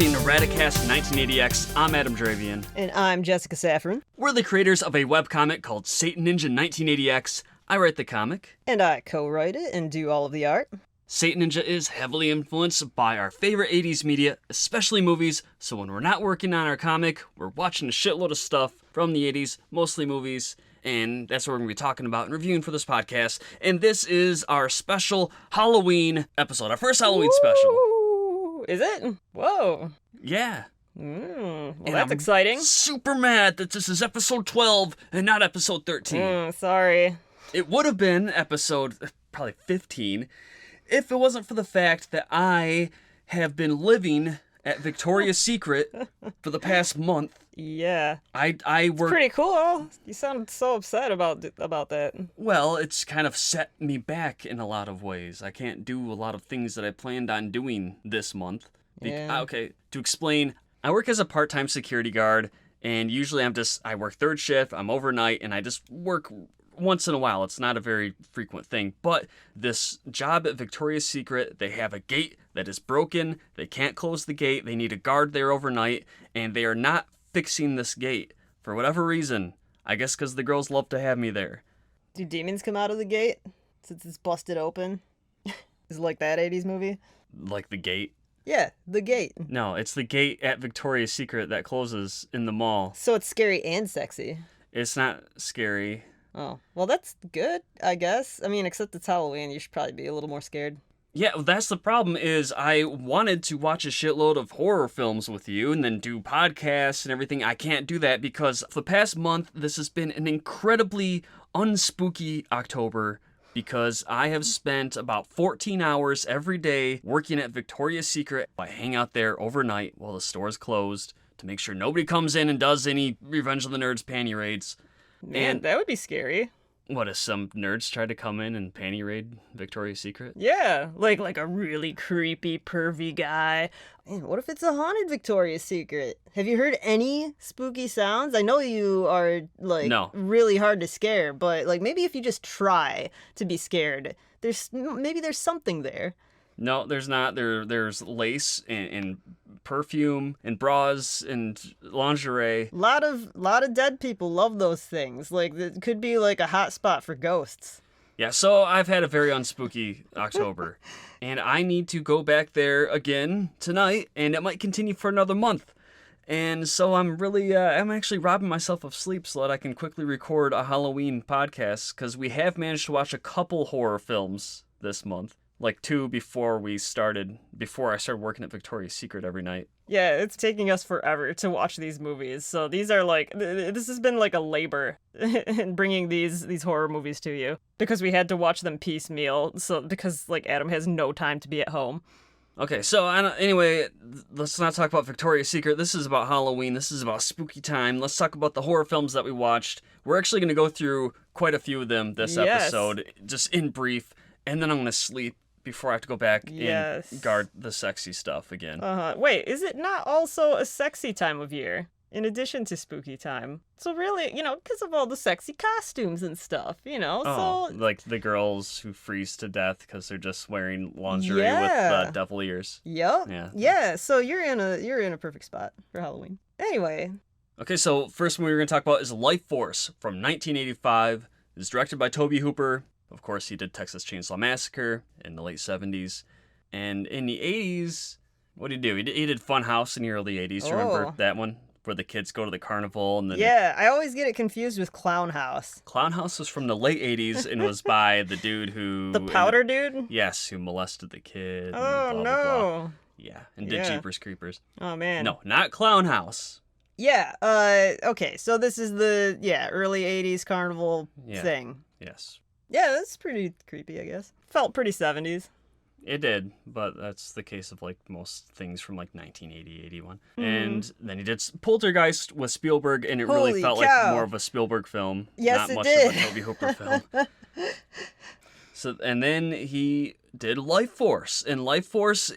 listening to Radicast 198X. I'm Adam Dravian. And I'm Jessica Safron. We're the creators of a webcomic called Satan Ninja 1980X. I write the comic. And I co-write it and do all of the art. Satan Ninja is heavily influenced by our favorite 80s media, especially movies, so when we're not working on our comic, we're watching a shitload of stuff from the 80s, mostly movies, and that's what we're going to be talking about and reviewing for this podcast. And this is our special Halloween episode, our first Halloween special. Is it? Whoa. Yeah. Well, And that's I'm exciting. Super mad that this is episode 12 and not episode 13. Sorry. It would have been episode probably 15 if it wasn't for the fact that I have been living at Victoria's Secret for the past month. Yeah. I work. Pretty cool. You sound so upset about that. Well, it's kind of set me back in a lot of ways. I can't do a lot of things that I planned on doing this month. Yeah. Okay, to explain, I work as a part-time security guard, and usually I work third shift, I'm overnight, and I just work once in a while. It's not a very frequent thing, but this job at Victoria's Secret, they have a gate that is broken. They can't close the gate. They need a guard there overnight, and they are not fixing this gate for whatever reason. I guess because the girls love to have me there. Do demons come out of the gate since it's busted open? Is it like that 80s movie? Like the gate? Yeah, the gate. No, it's the gate at Victoria's Secret that closes in the mall. So it's scary and sexy. It's not scary. Oh, well, that's good, I guess. I mean, except it's Halloween, you should probably be a little more scared. Yeah, that's the problem is I wanted to watch a shitload of horror films with you and then do podcasts and everything. I can't do that because for the past month, this has been an incredibly unspooky October because I have spent about 14 hours every day working at Victoria's Secret. I hang out there overnight while the store's closed to make sure nobody comes in and does any Revenge of the Nerds panty raids. Man, And that would be scary. what, if some nerds tried to come in and panty raid Victoria's Secret? Yeah, like a really creepy, pervy guy. Man, what if it's a haunted Victoria's Secret? Have you heard any spooky sounds? I know you are, No. really hard to scare, but, maybe if you just try to be scared, maybe there's something there. No, there's not. There's lace and perfume and bras and lingerie. Lot of dead people love those things. It could be a hot spot for ghosts. Yeah, so I've had a very unspooky October. And I need to go back there again tonight, and it might continue for another month. And so I'm actually robbing myself of sleep so that I can quickly record a Halloween podcast, because we have managed to watch a couple horror films this month. Like 2 before I started working at Victoria's Secret every night. Yeah, it's taking us forever to watch these movies. So these are this has been like a labor in bringing these horror movies to you. Because we had to watch them piecemeal, because Adam has no time to be at home. Okay, so anyway, let's not talk about Victoria's Secret. This is about Halloween. This is about spooky time. Let's talk about the horror films that we watched. We're actually going to go through quite a few of them this episode, just in brief. And then I'm going to sleep before I have to go back and guard the sexy stuff again. Wait, is it not also a sexy time of year, in addition to spooky time? So really, because of all the sexy costumes and stuff, so... like the girls who freeze to death because they're just wearing lingerie with devil ears. Yep. Yeah, so you're in a perfect spot for Halloween. Anyway. Okay, so first one we're going to talk about is Lifeforce from 1985. It's directed by Tobe Hooper. Of course, he did Texas Chainsaw Massacre in the late 70s. And in the 80s, what did he do? He did Funhouse in the early 80s. Remember that one? Where the kids go to the carnival and then... Yeah, I always get it confused with Clown House. Clown House was from the late 80s and was by the dude who... The powder dude? Yes, who molested the kid. Oh, and blah, no. blah, blah. Yeah, and did Jeepers Creepers. Oh, man. No, not Clown House. Yeah, okay, so this is the, early 80s carnival thing. Yes. Yeah, that's pretty creepy, I guess. Felt pretty 70s. It did, but that's the case of most things from 1980, 81. And then he did Poltergeist with Spielberg, and it really felt like more of a Spielberg film. Yes, not much did. of a Tobe Hooper film. And then he did Lifeforce, and Lifeforce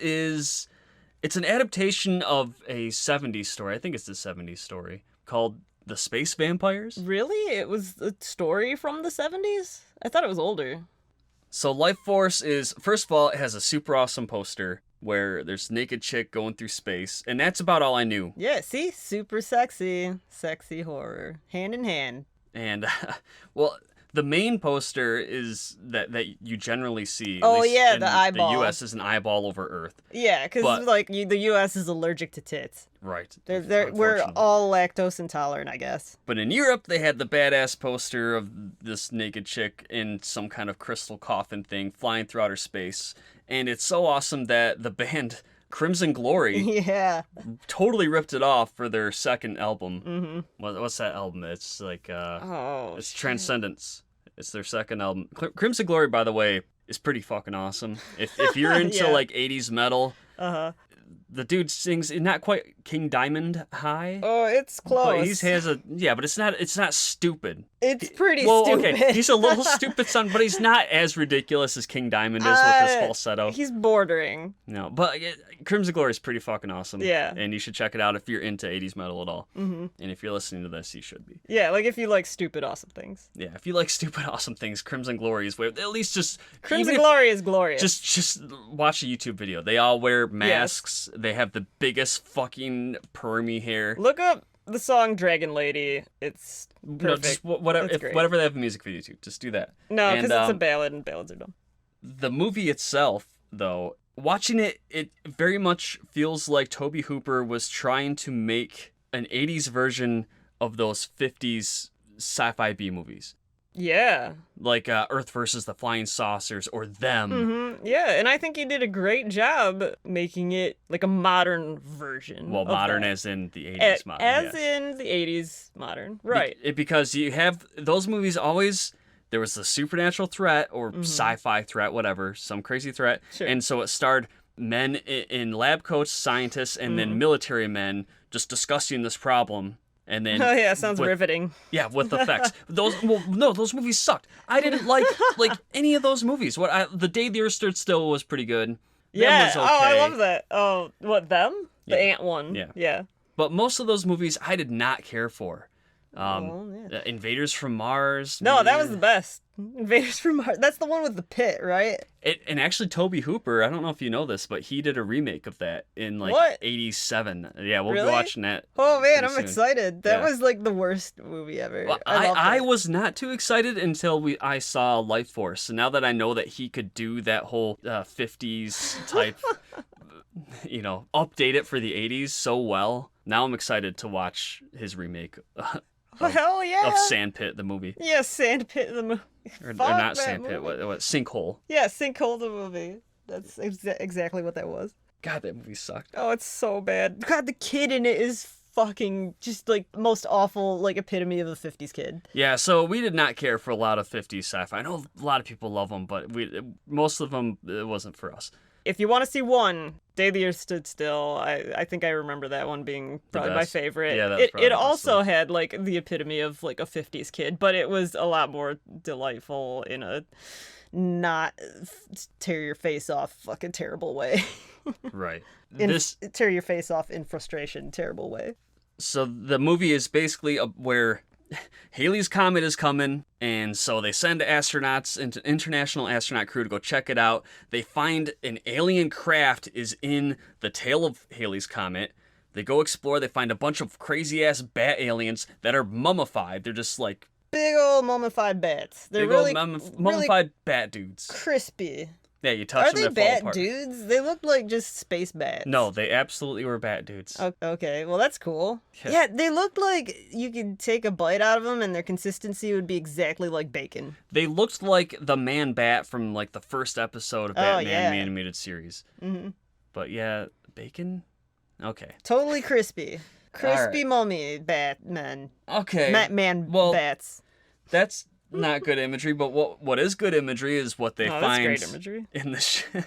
it's an adaptation of a 70s story. I think it's a 70s story called The Space Vampires. Really? It was a story from the 70s? I thought it was older. So Lifeforce is, first of all, it has a super awesome poster where there's a naked chick going through space, and that's about all I knew. Yeah, see? Super sexy. Sexy horror. Hand in hand. And, well, the main poster is that you generally see. Oh, at least yeah, in the eyeball. The U.S. is an eyeball over Earth. Yeah, because, like, the U.S. is allergic to tits. Right. We're all lactose intolerant, I guess. But in Europe, they had the badass poster of this naked chick in some kind of crystal coffin thing flying through outer space. And it's so awesome that the band Crimson Glory yeah, totally ripped it off for their second album. mm-hmm. What's that album? It's like, it's shit. Transcendence. It's their second album. Crimson Glory, by the way, is pretty fucking awesome. If you're into Yeah. like 80s metal, Uh-huh. the dude sings not quite King Diamond high. Oh, it's close. But he has but it's not stupid. It's pretty Well, stupid. okay, he's a little stupid son, but he's not as ridiculous as King Diamond is with his falsetto. He's bordering. No, but Crimson Glory is pretty fucking awesome. Yeah. And you should check it out if you're into 80s metal at all. Mm-hmm. And if you're listening to this, you should be. Yeah, like if you like stupid, awesome things. Yeah, if you like stupid, awesome things, Crimson Glory is where at least just Crimson Glory is glorious. Just watch a YouTube video. They all wear masks. Yes. They have the biggest fucking permy hair. Look up the song Dragon Lady. It's perfect. No, just whatever they have a music video to, just do that. No, because it's a ballad and ballads are dumb. The movie itself, though, watching it very much feels like Tobe Hooper was trying to make an 80s version of those 50s sci-fi B movies. Yeah. Like Earth versus the Flying Saucers or Them. Mm-hmm. Yeah, and I think he did a great job making it like a modern version. Well, modern that. As in the 80s modern. As in the 80s modern. Right. Because you have those movies always, there was the supernatural threat or sci-fi threat, whatever, some crazy threat. Sure. And so it starred men in lab coats, scientists, and then military men just discussing this problem. And then, oh yeah, sounds riveting. Yeah, with effects. Those movies sucked. I didn't like any of those movies. The Day the Earth Stood Still was pretty good. Yeah. Was okay. Oh, I love that. Oh, what, Them? The ant one. Yeah. But most of those movies I did not care for. Invaders from Mars. No, that was the best. Invaders from Mars. That's the one with the pit, right? And actually, Tobe Hooper, I don't know if you know this, but he did a remake of that in what? 87. Yeah, we'll really? be watching that. Oh man, I'm excited. That was like the worst movie ever. Well, I was not too excited until I saw Lifeforce. And now that I know that he could do that whole 50s type, update it for the 80s so well, now I'm excited to watch his remake. Hell yeah! Of Sandpit, the movie. Yeah, Sandpit, the movie. Or not Sandpit, what Sinkhole. Yeah, Sinkhole, the movie. That's exactly what that was. God, that movie sucked. Oh, it's so bad. God, the kid in it is fucking just like most awful, like epitome of a 50s kid. Yeah, so we did not care for a lot of 50s sci-fi. I know a lot of people love them, but most of them, it wasn't for us. If you want to see one, Day the Earth Stood Still, I think I remember that one being probably my favorite. Yeah, that's probably it also had like the epitome of like a 50s kid, but it was a lot more delightful in a not tear your face off fucking terrible way. Right. Tear your face off in frustration terrible way. So the movie is basically where Halley's Comet is coming, and so they send astronauts into international astronaut crew to go check it out. They find an alien craft is in the tail of Halley's Comet. They go explore. They find a bunch of crazy-ass bat aliens that are mummified. They're just like... big old mummified bats. They're really mummified bat dudes. Crispy. Yeah, you touch them, they they fall bat apart. dudes? They look like just space bats. No, they absolutely were bat dudes. Okay, well that's cool. Yeah, they looked like you could take a bite out of them and their consistency would be exactly like bacon. They looked like the man bat from like the first episode of Batman the Animated Series. Mm-hmm. But yeah, bacon? Okay. Totally crispy. Crispy mummy bat men. Okay. Bats. That's not good imagery, but what is good imagery is what they find that's great imagery. in the ship.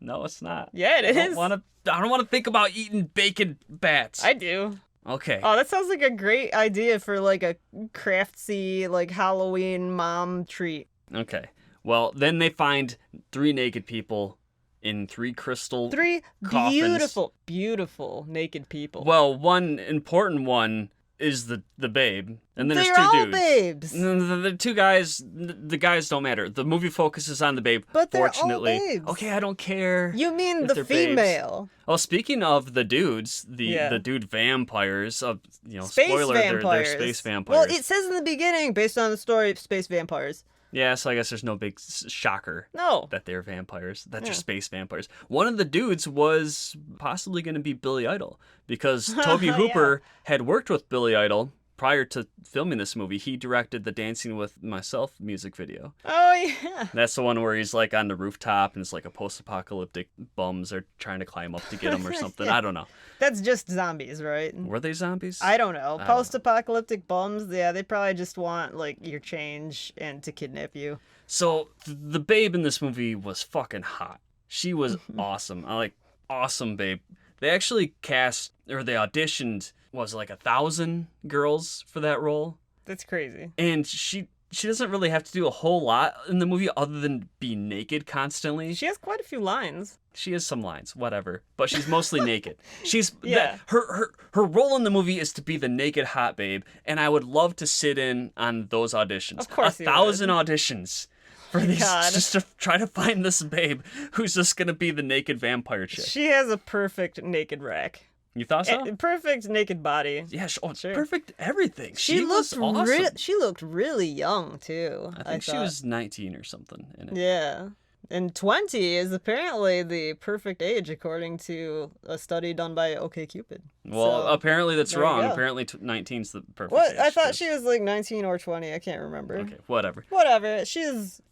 No, it's not. Yeah, it is. I don't want to think about eating bacon bats. I do. Okay. Oh, that sounds like a great idea for like a craftsy like Halloween mom treat. Okay. Well, then they find 3 naked people in 3 crystal 3 coffins. beautiful naked people. Well, one important one is the babe, and then They're there's two all dudes. babes. The two guys, the guys don't matter. The movie focuses on the babe. But they're all fortunately. babes. Okay, I don't care. You mean if the they're babes. female? Well, speaking of the dudes, Yeah. the dude vampires, Space spoiler, vampires. they're space vampires. Well, it says in the beginning, based on the story, space vampires. Yeah, so I guess there's no big shocker No. that they're vampires, that they're space vampires. One of the dudes was possibly going to be Billy Idol, because Toby Hooper had worked with Billy Idol prior to filming this movie. He directed the Dancing with Myself music video. Oh, yeah. That's the one where he's like on the rooftop and it's like a post-apocalyptic bums are trying to climb up to get him or something. I don't know. That's just zombies, right? Were they zombies? I don't know. Post-apocalyptic bums, yeah, they probably just want, like, your change and to kidnap you. So the babe in this movie was fucking hot. She was awesome. I like awesome babe. They actually cast, or they auditioned, was it like 1,000 girls for that role? That's crazy. And she doesn't really have to do a whole lot in the movie other than be naked constantly. She has quite a few lines. She has some lines, whatever, but she's mostly naked. She's Yeah. her role in the movie is to be the naked hot babe, and I would love to sit in on those auditions. Of course you 1,000 auditions for these, God. just to try to find this babe who's just gonna be the naked vampire chick. She has a perfect naked rack. You thought so? Perfect naked body. Yeah, Sure. perfect everything. She was looked awesome. she looked really young too. I think she thought. was 19 or something in it. Yeah. And 20 is apparently the perfect age according to a study done by OkCupid. Well, So, apparently that's there you wrong. go. Apparently 19's the perfect What? age. I thought she was like 19 or 20. I can't remember. Okay, whatever. Whatever.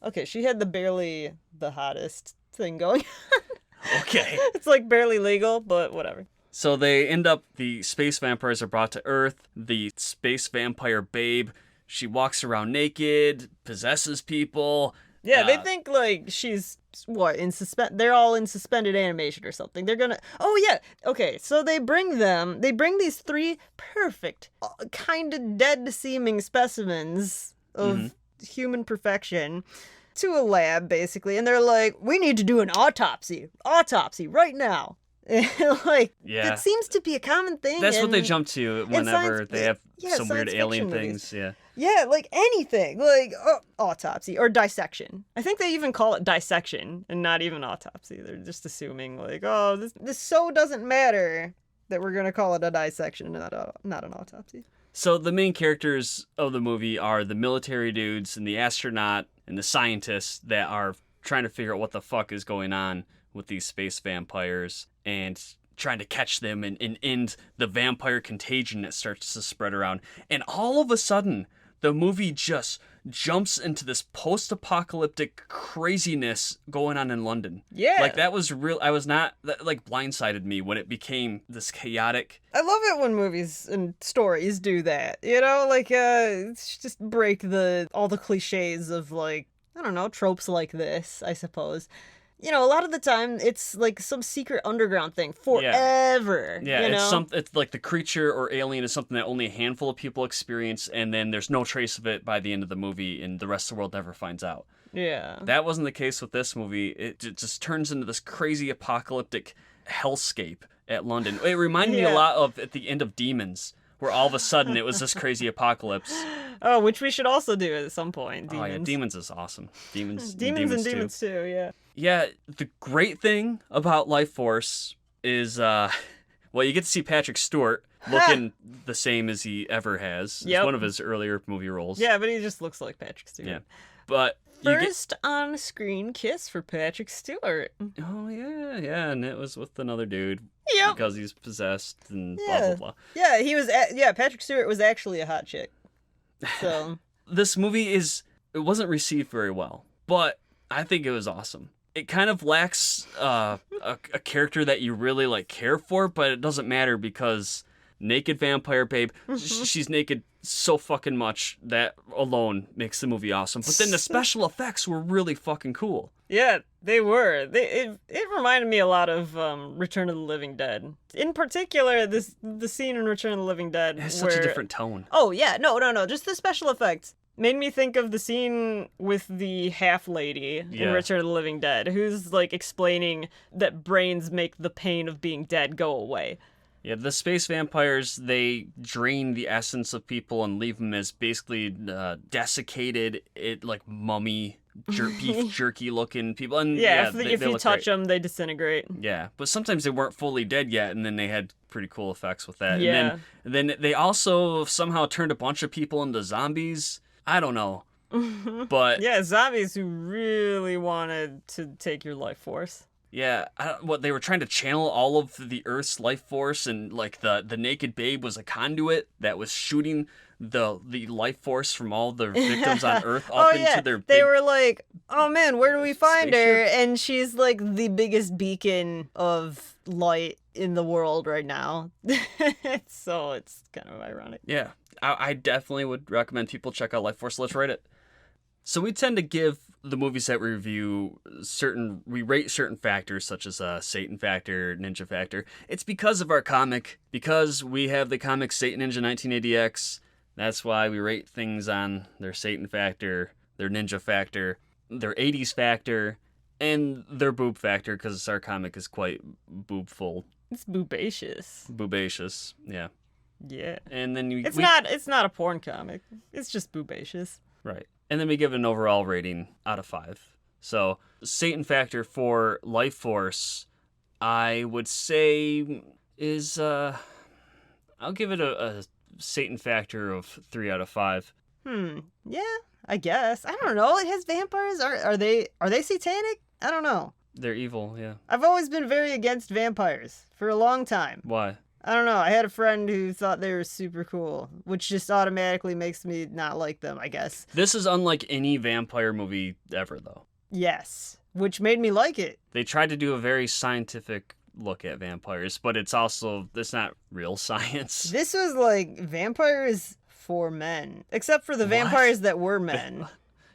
Okay, she had barely the hottest thing going. Okay. It's like barely legal, but whatever. So they end up, the space vampires are brought to Earth. The space vampire babe, she walks around naked, possesses people. Yeah, they think like she's they're all in suspended animation or something. They're gonna. Oh yeah. Okay, so they bring these three perfect, kind of dead seeming specimens of human perfection to a lab basically, and they're like, we need to do an autopsy right now. Like, Yeah. it seems to be a common thing. That's what they in- jump to whenever science- they have yeah, some weird science alien fiction things. movies. Yeah. Yeah, like anything, like autopsy or dissection. I think they even call it dissection and not even autopsy. They're just assuming like, oh, this so doesn't matter that we're gonna call it a dissection and not an autopsy. So the main characters of the movie are the military dudes and the astronaut and the scientists that are trying to figure out what the fuck is going on with these space vampires and trying to catch them and end the vampire contagion that starts to spread around. And all of a sudden, the movie just jumps into this post-apocalyptic craziness going on in London. Yeah. Like, that was real. I was not, that, like, blindsided me when it became this chaotic. I love it when movies and stories do that. You know, like it's just break all the cliches of like, I don't know, tropes like this, I suppose. You know, a lot of the time it's like some secret underground thing forever. Yeah, you know? it's like the creature or alien is something that only a handful of people experience, and then there's no trace of it by the end of the movie, and the rest of the world never finds out. Yeah. That wasn't the case with this movie. It just turns into this crazy apocalyptic hellscape at London. It reminded me a lot of at the end of Demons, where all of a sudden it was this crazy apocalypse. Oh, which we should also do at some point. Demons. Oh yeah, Demons is awesome. Demons and Demons too, yeah. Yeah, the great thing about Lifeforce is, well, you get to see Patrick Stewart looking the same as he ever has. Yep. It's one of his earlier movie roles. Yeah, but he just looks like Patrick Stewart. Yeah. But First on-screen kiss for Patrick Stewart. Oh, yeah, and it was with another dude. Yep. Because he's possessed and Yeah. blah, blah, blah. Yeah, Patrick Stewart was actually a hot chick. So... This movie it wasn't received very well, but I think it was awesome. It kind of lacks a character that you really like care for, but it doesn't matter because naked vampire babe, she's naked so fucking much that alone makes the movie awesome. But then the special effects were really fucking cool. Yeah, they were. It reminded me a lot of Return of the Living Dead. In particular, the scene in Return of the Living Dead. It has such a different tone. Oh yeah, no, just the special effects. Made me think of the scene with the half lady in Return of the Living Dead, who's like explaining that brains make the pain of being dead go away. Yeah, the space vampires, they drain the essence of people and leave them as basically desiccated, like mummy, beef jerky looking people. And Yeah, they if you look touch great. them, they disintegrate. Yeah, but sometimes they weren't fully dead yet, and then they had pretty cool effects with that. Yeah. And then they also somehow turned a bunch of people into zombies. I don't know. But Yeah, zombies who really wanted to take your life force. yeah, what they were trying to channel all of the Earth's life force, and like the naked babe was a conduit that was shooting the life force from all the victims on Earth up into their They big... were like, oh man, where do we find her? spaceship. And she's like the biggest beacon of light in the world right now. So it's kind of ironic. Yeah, I definitely would recommend people check out Life Force. Let's rate it. So we tend to give the movies that we review we rate certain factors such as Satan factor, Ninja factor. It's because of our comic, because we have the comic Satan Ninja 198X. That's why we rate things on their Satan factor, their Ninja factor, their 80s factor, and their boob factor, because our comic is quite boobful. It's boobacious. Boobacious, yeah. Yeah. And then It's not a porn comic. It's just boobacious. Right. And then we give it an overall rating out of 5. So, Satan factor for Life Force, I would say is, I'll give it a Satan factor of 3 out of 5. Yeah, I guess. I don't know. It has vampires. Are they satanic? I don't know. They're evil, yeah. I've always been very against vampires for a long time. Why? I don't know. I had a friend who thought they were super cool, which just automatically makes me not like them, I guess. This is unlike any vampire movie ever, though. Yes, which made me like it. They tried to do a very scientific look at vampires, but it's not real science. This was like vampires for men, except for the What? vampires that were men.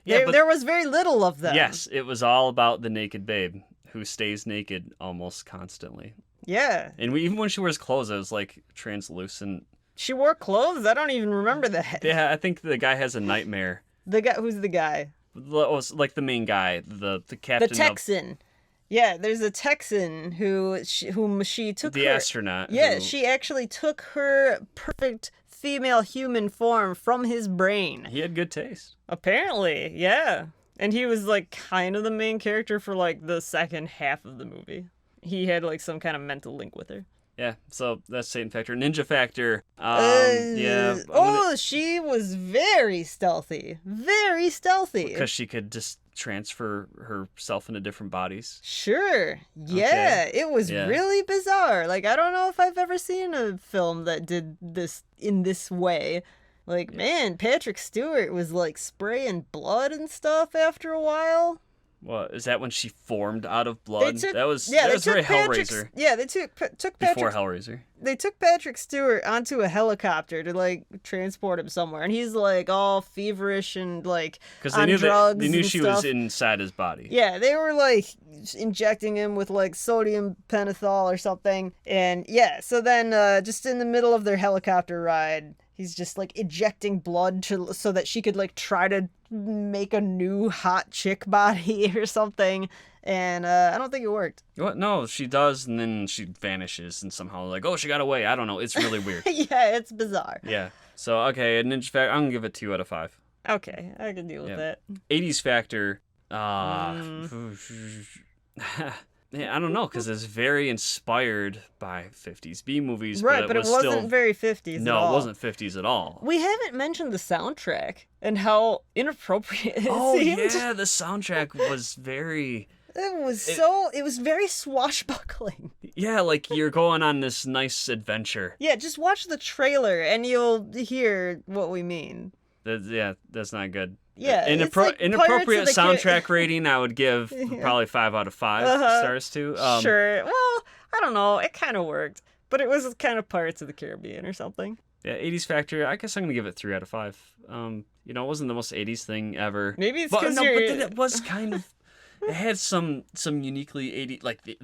Yeah, there was very little of them. Yes, it was all about the naked babe who stays naked almost constantly. Yeah. And even when she wears clothes, it was like translucent. She wore clothes? I don't even remember that. Yeah, I think the guy has a nightmare. Who's the guy? Like the main guy, the captain The Texan. Yeah, there's a Texan whom she took the her... astronaut. Yeah, who- she actually took her perfect female human form from his brain. He had good taste. Apparently, yeah. And he was like kind of the main character for like the second half of the movie. He had like some kind of mental link with her. Yeah, so that's Satan factor. Ninja factor. Yeah. She was very stealthy. Very stealthy. Because she could just transfer herself into different bodies. Sure. Yeah, it was Yeah. really bizarre. Like, I don't know if I've ever seen a film that did this in this way. Like, man, Patrick Stewart was like spraying blood and stuff after a while. What is that when she formed out of blood? They took that was very Hellraiser. Yeah, they took Patrick. Before Hellraiser. They took Patrick Stewart onto a helicopter to like transport him somewhere, and he's like all feverish and like Because on drugs. they knew and she stuff. was inside his body. Yeah, they were like injecting him with like sodium pentothal or something, and yeah. So then, just in the middle of their helicopter ride, he's just like ejecting blood so that she could like try to make a new hot chick body or something, and I don't think it worked. What? No, she does, and then she vanishes, and somehow like, oh, she got away. I don't know. It's really weird. Yeah, it's bizarre. Yeah. So okay, a Ninja factor. I'm gonna give it 2 out of 5. Okay, I can deal with that. 80s factor. Yeah, I don't know, because it's very inspired by 50s B movies. Right, but it wasn't still... very 50s at all. No, it wasn't 50s at all. We haven't mentioned the soundtrack and how inappropriate it Oh seemed. yeah, the soundtrack was very... It was very swashbuckling. Yeah, like you're going on this nice adventure. Yeah, just watch the trailer and you'll hear what we mean. That's not good. Yeah, it's like inappropriate Pirates of the soundtrack rating, I would give probably 5 out of 5 stars to. Sure. Well, I don't know. It kind of worked, but it was kind of Pirates of the Caribbean or something. Yeah, 80s factor. I guess I'm gonna give it 3 out of 5. It wasn't the most 80s thing ever. Maybe it's but because then it was kind of. It had some uniquely 80 like the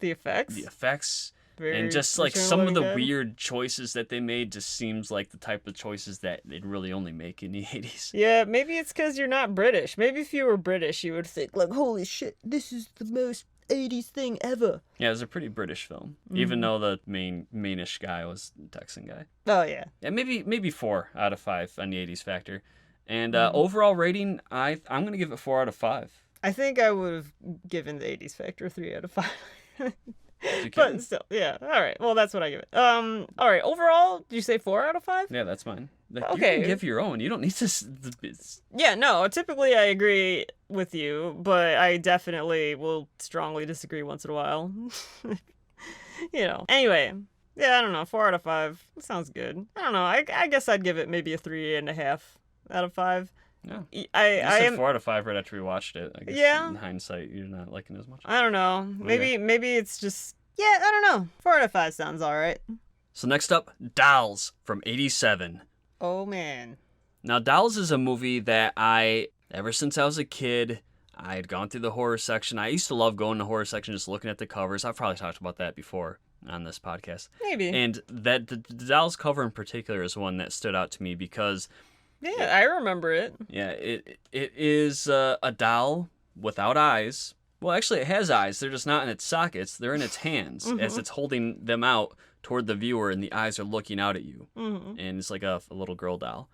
effects. The effects. Very and just like some of the again. weird choices that they made just seems like the type of choices that they'd really only make in the 80s. Yeah, maybe it's because you're not British. Maybe if you were British, you would think like, holy shit, this is the most 80s thing ever. Yeah, it was a pretty British film, even though the mainish guy was a Texan guy. Oh, yeah. Yeah, maybe 4 out of 5 on the 80s factor. And overall rating, I'm going to give it 4 out of 5. I think I would have given the 80s factor 3 out of 5. But still, yeah. All right. Well, that's what I give it. All right. Overall, did you say 4 out of 5? Yeah, that's mine. Like, Okay. You can give your own. You don't need to... Yeah, no. Typically, I agree with you, but I definitely will strongly disagree once in a while. Anyway, yeah, I don't know. 4 out of 5 sounds good. I don't know. I guess I'd give it maybe a 3.5 out of 5. Yeah. I said am 4 out of 5 right after we watched it. I guess Yeah. in hindsight, you're not liking it as much. I don't know. Maybe it's just I don't know. 4 out of 5 sounds all right. So next up, Dolls from 87. Oh man. Now, Dolls is a movie that ever since I was a kid, I had gone through the horror section. I used to love going to the horror section, just looking at the covers. I've probably talked about that before on this podcast. Maybe. And that the Dolls cover in particular is one that stood out to me because... Yeah, I remember it. Yeah, it is a doll without eyes. Well, actually, it has eyes. They're just not in its sockets. They're in its hands as it's holding them out toward the viewer, and the eyes are looking out at you. And it's like a little girl doll.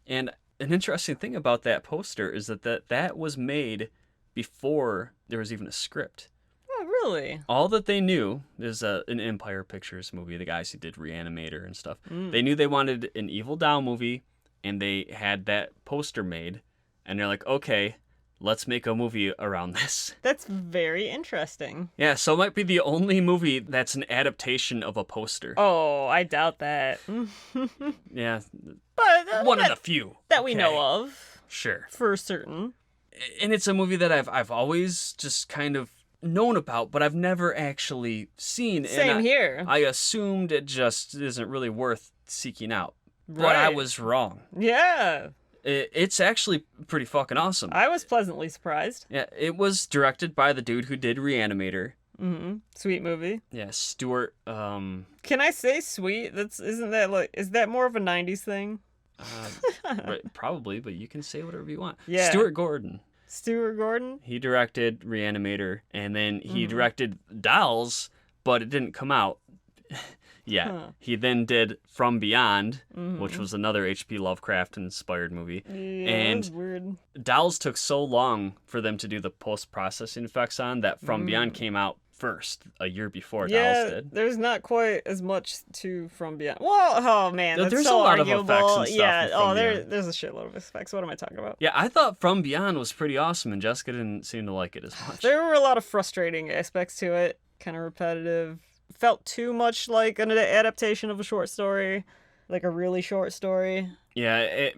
And an interesting thing about that poster is that was made before there was even a script. Oh, really? All that they knew is an Empire Pictures movie, the guys who did Reanimator and stuff. They knew they wanted an evil doll movie, and they had that poster made, and they're like, okay, let's make a movie around this. That's very interesting. Yeah, so it might be the only movie that's an adaptation of a poster. Oh, I doubt that. Yeah. But one of the few. That we know of. Sure. For certain. And it's a movie that I've always just kind of known about, but I've never actually seen. Same here. I assumed it just isn't really worth seeking out. Right. But I was wrong. Yeah. It's actually pretty fucking awesome. I was pleasantly surprised. Yeah, it was directed by the dude who did Reanimator. Sweet movie. Yeah, Stuart. Can I say sweet? Is that more of a 90s thing? Probably, but you can say whatever you want. Yeah. Stuart Gordon. He directed Reanimator, and then he directed Dolls, but it didn't come out. Yeah. Huh. He then did From Beyond, which was another H.P. Lovecraft-inspired movie. Yeah, and that's weird. Dolls took so long for them to do the post-processing effects on that From Beyond came out first, a year before Dolls did. There's not quite as much to From Beyond. Well, oh man, that's there's so a lot arguable. of effects and stuff. There's a shitload of effects. What am I talking about? Yeah, I thought From Beyond was pretty awesome, and Jessica didn't seem to like it as much. There were a lot of frustrating aspects to it, kind of repetitive. Felt too much like an adaptation of a short story, like a really short story. Yeah,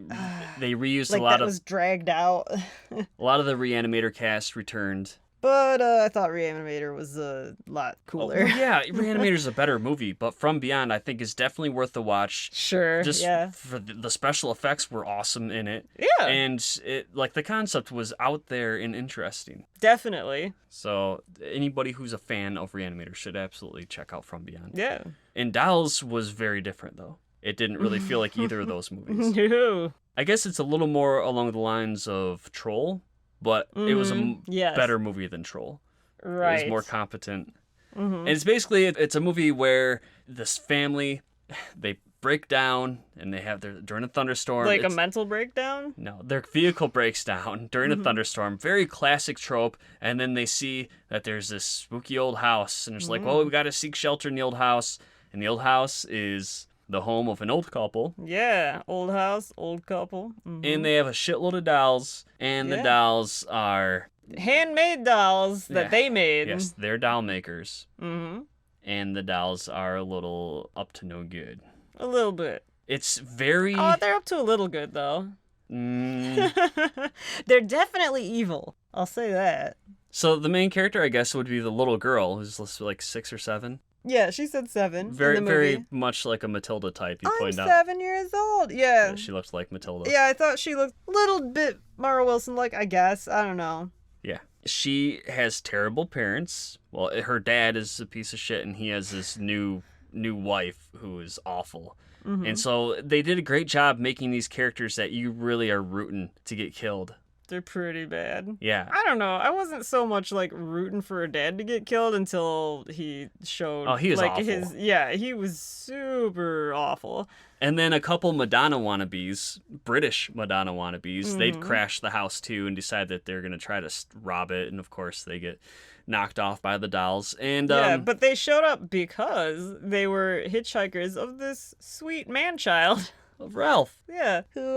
they reused like a lot that was dragged out. A lot of the Reanimator cast returned. But I thought Reanimator was a lot cooler. Oh, yeah, Reanimator's a better movie, but From Beyond I think is definitely worth the watch. Sure, just for the special effects were awesome in it. Yeah. And the concept was out there and interesting. Definitely. So anybody who's a fan of Reanimator should absolutely check out From Beyond. Yeah. And Dolls was very different, though. It didn't really feel like either of those movies. No. I guess it's a little more along the lines of Troll. But it was a better movie than Troll. Right. It was more competent. And it's basically, it's a movie where this family, they break down and they have during a thunderstorm. Like a mental breakdown? No, their vehicle breaks down during a thunderstorm. Very classic trope. And then they see that there's this spooky old house. And it's like, well, we got to seek shelter in the old house. And the old house is the home of an old couple. Yeah, old house, old couple. And they have a shitload of dolls, and the dolls are... handmade dolls that they made. Yes, they're doll makers. And the dolls are a little up to no good. A little bit. It's very... Oh, they're up to a little good, though. They're definitely evil. I'll say that. So the main character, I guess, would be the little girl, who's like 6 or 7. Yeah, she said 7. Very much like a Matilda type. You pointed out. I'm 7 years old. Yeah. She looked like Matilda. Yeah, I thought she looked a little bit Mara Wilson-like. I guess. I don't know. Yeah, she has terrible parents. Well, her dad is a piece of shit, and he has this new wife who is awful. And so they did a great job making these characters that you really are rooting to get killed. They're pretty bad. Yeah. I don't know. I wasn't so much like rooting for a dad to get killed until he showed. Oh, he was like awful. he was super awful. And then a couple Madonna wannabes, British Madonna wannabes, they'd crash the house too and decide that they're going to try to rob it. And of course, they get knocked off by the dolls. And yeah, but they showed up because they were hitchhikers of this sweet man-child. of Ralph. Yeah, who,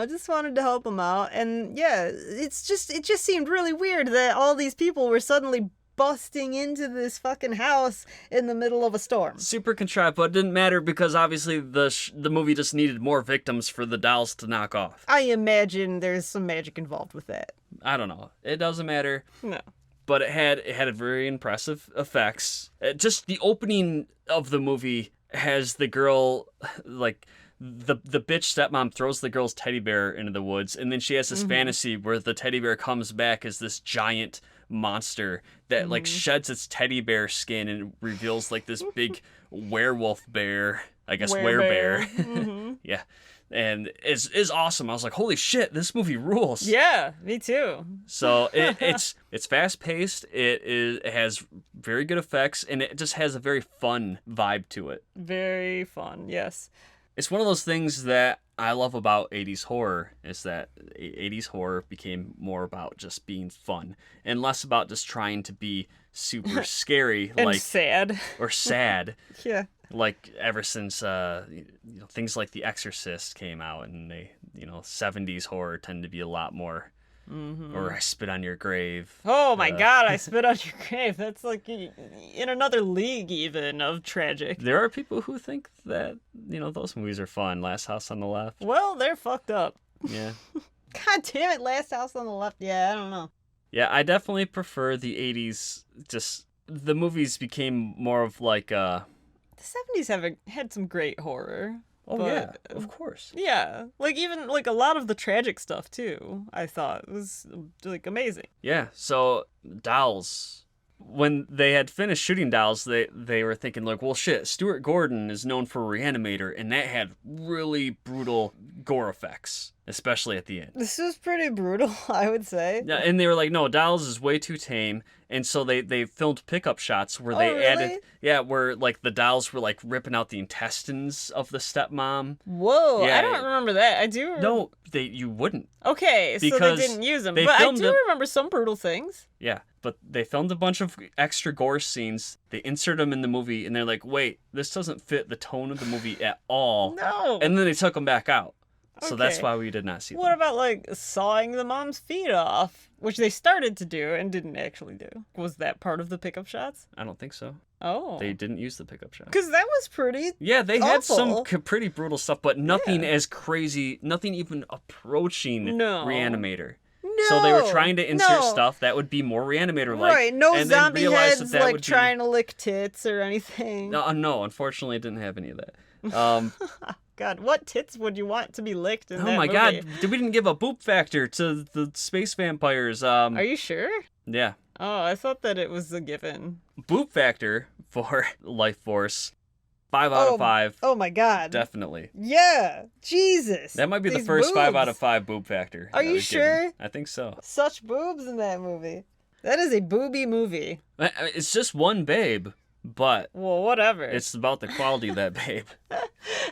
just wanted to help him out. And yeah, it just seemed really weird that all these people were suddenly busting into this fucking house in the middle of a storm. Super contrived, but it didn't matter because obviously the movie just needed more victims for the dolls to knock off. I imagine there's some magic involved with that. I don't know. It doesn't matter. No. But it had very impressive effects. Just the opening of the movie has the girl, like, the bitch stepmom throws the girl's teddy bear into the woods, and then she has this fantasy where the teddy bear comes back as this giant monster that like sheds its teddy bear skin and reveals like this big werewolf bear, I guess werebear. Yeah. And is awesome. I was like, holy shit, this movie rules. Yeah, me too. So it's fast paced. It has very good effects, and it just has a very fun vibe to it. Very fun, yes. It's one of those things that I love about 80s horror is that 80s horror became more about just being fun and less about just trying to be super scary and like sad or sad. Yeah. Like ever since things like The Exorcist came out, and they 70s horror tend to be a lot more or I Spit on Your Grave. Oh my god, I Spit on Your Grave. That's like in another league even of tragic. There are people who think that those movies are fun. Last House on the Left. Well, they're fucked up. Yeah. God damn it, Last House on the Left. Yeah, I don't know. Yeah, I definitely prefer the 80s. Just the movies became more of like The 70s had some great horror. Oh, but, yeah, of course. Yeah, like even like a lot of the tragic stuff too, I thought was like amazing. Yeah, so dolls. When they had finished shooting dolls, they were thinking like, well, shit, Stuart Gordon is known for Reanimator, and that had really brutal gore effects, especially at the end. This was pretty brutal, I would say. Yeah, and they were like, no, dolls is way too tame, and so they filmed pickup shots where they added, where like the dolls were like ripping out the intestines of the stepmom. Whoa, yeah, I don't remember that. I do. No, you wouldn't. Okay, so they didn't use them, but I do remember some brutal things. Yeah, but they filmed a bunch of extra gore scenes. They insert them in the movie, and they're like, wait, this doesn't fit the tone of the movie at all. No. And then they took them back out. So Okay. that's why we did not see them. What about like sawing the mom's feet off, which they started to do and didn't actually do? Was that part of the pickup shots? I don't think so. Oh. They didn't use the pickup shot. Because that was pretty. Yeah, they had some awful. pretty brutal stuff, but nothing as crazy, nothing even approaching Reanimator. No. So they were trying to insert stuff that would be more Reanimator-like. Right, no and zombie then realized heads that like would trying to lick tits or anything. No, unfortunately, it didn't have any of that. God, what tits would you want to be licked in that Oh my movie? god, we didn't give a boop factor to the space vampires. Are you sure? Yeah. Oh, I thought that it was a given. Boop factor for Lifeforce, 5 out of 5. Oh my god. Definitely. Yeah, Jesus. That might be the These first 5 boobs. out of 5 boob factor. Are that you we've given. sure? I think so. Such boobs in that movie. That is a booby movie. It's just one babe, but Well, whatever. it's about the quality of that babe.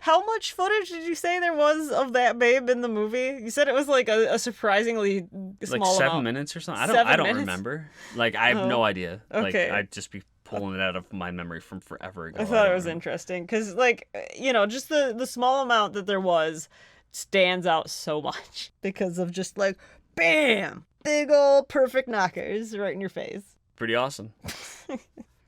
How much footage did you say there was of that babe in the movie? You said it was like a surprisingly small Like 7 amount. minutes or something. I 7 don't minutes? remember. Like I have no idea. okay. Like I'd just be pulling it out of my memory from forever ago. I thought it don't was remember. interesting because, like, just the small amount that there was stands out so much because of just like, bam, big old perfect knockers right in your face. Pretty awesome.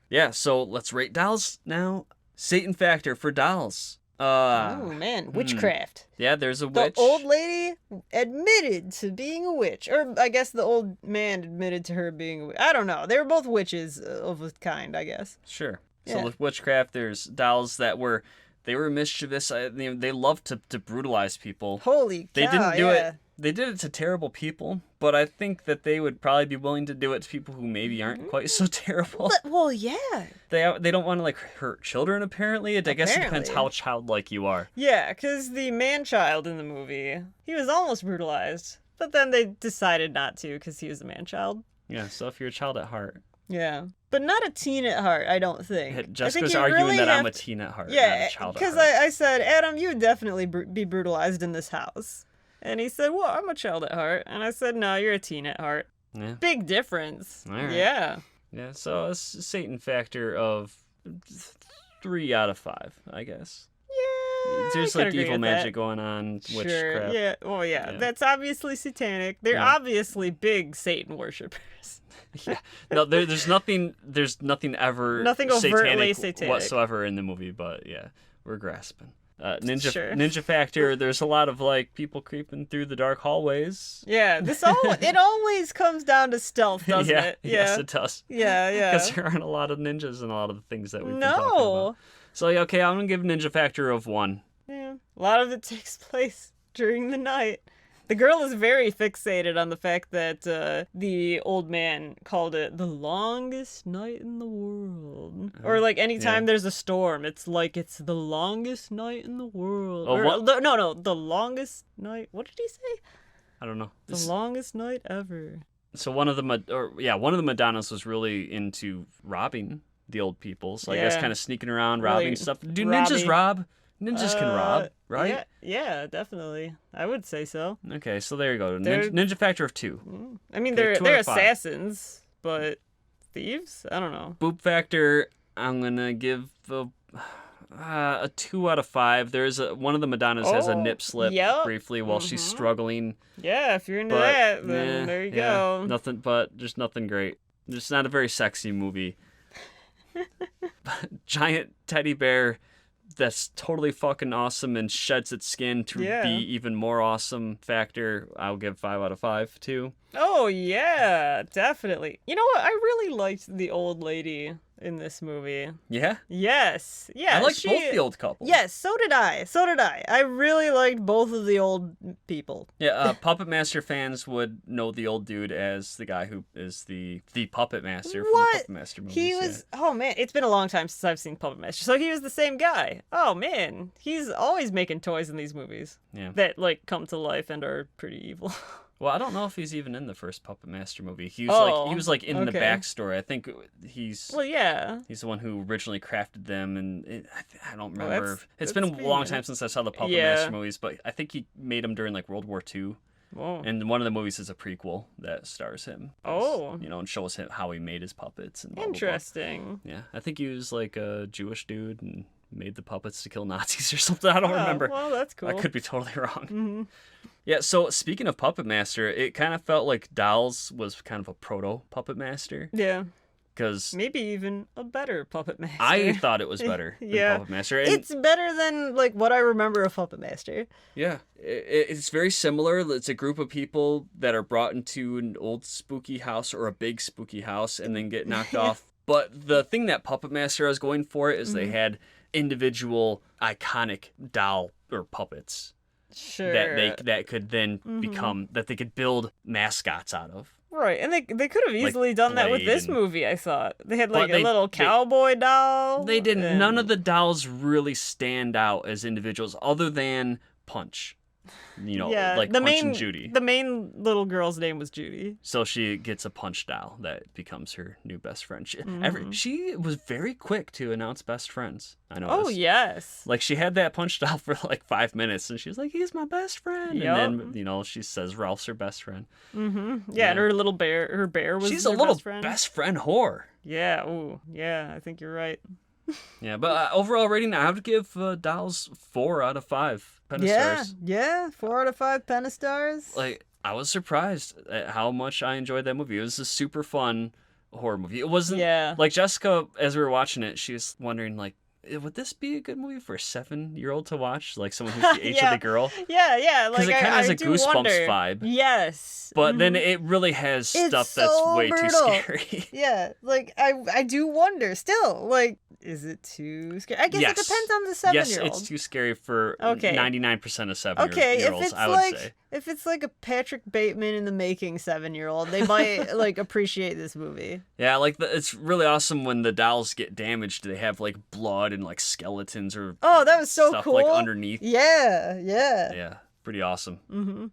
Yeah, so let's rate dolls now. Satan factor for dolls. Oh man, witchcraft. Yeah, there's a The witch. old lady admitted to being a witch, or I guess the old man admitted to her being a witch. I don't know. They were both witches of a kind, I guess. Sure. Yeah. So with witchcraft, there's dolls that were mischievous. They loved to brutalize people. Holy cow! They didn't do yeah. it. They did it to terrible people, but I think that they would probably be willing to do it to people who maybe aren't quite so terrible. Well, yeah. They don't want to like hurt children. Apparently, I guess it depends Apparently. how childlike you are. Yeah, because the man-child in the movie, he was almost brutalized. But then they decided not to because he was a man-child. Yeah, so if you're a child at heart. Yeah. But not a teen at heart, I don't think. Jessica's arguing that I'm a teen at heart, not a child at heart. Because I said, Adam, you would definitely be brutalized in this house. And he said, well, I'm a child at heart. And I said, no, you're a teen at heart. Yeah. Big difference. All right. Yeah. Yeah, so a Satan factor of 3 out of 5, I guess. Yeah. There's like evil magic going on, witchcraft. Sure. Yeah. Well, yeah. That's obviously satanic. They're obviously big Satan worshippers. Yeah. No, there's nothing ever nothing overtly satanic whatsoever in the movie, but yeah, we're grasping. Ninja factor, there's a lot of like people creeping through the dark hallways. Yeah, it always comes down to stealth, doesn't it? Yeah. Yes, it does. Yeah. Because there aren't a lot of ninjas in a lot of the things that we've been talking about. So okay, I'm gonna give ninja factor of 1. Yeah, a lot of it takes place during the night. The girl is very fixated on the fact that the old man called it the longest night in the world. Or like anytime there's a storm, it's like it's the longest night in the world. No, the longest night. What did he say? I don't know. The longest night ever. So one of the Madonnas was really into robbing the old people. So I guess kind of sneaking around, robbing stuff. Do ninjas rob? Ninjas can rob, right? Yeah, definitely. I would say so. Okay, so there you go. Ninja factor of 2. I mean, they're assassins, but thieves? I don't know. Boop factor, I'm gonna give a 2 out of 5. There's one of the Madonnas has a nip slip briefly while she's struggling. Yeah, if you're into that, then there you go. Just nothing great. Just not a very sexy movie. Giant teddy bear that's totally fucking awesome and sheds its skin to be even more awesome factor. I'll give 5 out of 5 too. Oh yeah, definitely. You know what? I really liked the old lady in this movie. Yeah? Yes. Yeah. I liked both the old couples. Yes, so did I. I really liked both of the old people. Yeah, Puppet Master fans would know the old dude as the guy who is the Puppet Master from the Puppet Master movies. He was, oh man, it's been a long time since I've seen Puppet Master. So he was the same guy. Oh man, he's always making toys in these movies. Yeah. That like come to life and are pretty evil. Well, I don't know if he's even in the first Puppet Master movie. He was like in the backstory. I think he's he's the one who originally crafted them, and I don't remember. It's been a long time since I saw the Puppet Master movies, but I think he made them during like World War II. Whoa. And one of the movies is a prequel that stars him. And shows him how he made his puppets and blah, interesting. Blah, blah. Yeah, I think he was like a Jewish dude and made the puppets to kill Nazis or something. I don't remember. Well, that's cool. I could be totally wrong. Mm-hmm. Yeah, so speaking of Puppet Master, it kind of felt like Dolls was kind of a proto Puppet Master. Yeah. Because maybe even a better Puppet Master. I thought it was better than Puppet Master. And it's better than like what I remember of Puppet Master. Yeah, it's very similar. It's a group of people that are brought into an old spooky house or a big spooky house and then get knocked off. But the thing that Puppet Master was going for is they had individual iconic doll or puppets. Sure. That could then become, that they could build mascots out of. Right, and they could have easily done that with this movie, I thought. They had like a little cowboy doll. They didn't. None of the dolls really stand out as individuals other than Punch. Like Punch and Judy. The main little girl's name was Judy. So she gets a Punch doll that becomes her new best friend. She was very quick to announce best friends, I noticed. Oh, yes. Like, she had that Punch doll for like 5 minutes, and she's like, he's my best friend. Yep. And then, she says Ralph's her best friend. Mm-hmm. Yeah, and her little bear, her bear was She's a little best friend whore. Yeah, ooh, yeah, I think you're right. Yeah, but overall rating, I would give Dolls 4 out of 5 Pentastars. Yeah, 4 out of 5 Pentastars. Like, I was surprised at how much I enjoyed that movie. It was a super fun horror movie. It wasn't like Jessica, as we were watching it, she was wondering like, would this be a good movie for a 7-year-old to watch? Like someone who's the age of the girl? Yeah. Like, because it kind of has a Goosebumps vibe. Yes. But then it really has stuff that's way too scary. Yeah, like I do wonder still, like, is it too scary? I guess it depends on the 7-year-old. Yes, it's too scary for 99% of 7-year-olds, I would say. If it's like a Patrick Bateman in the making 7-year-old, they might like appreciate this movie. Yeah, like it's really awesome when the dolls get damaged. They have like blood and like skeletons or that was so stuff cool. Like underneath. Yeah. Yeah, pretty awesome. Mm-hmm.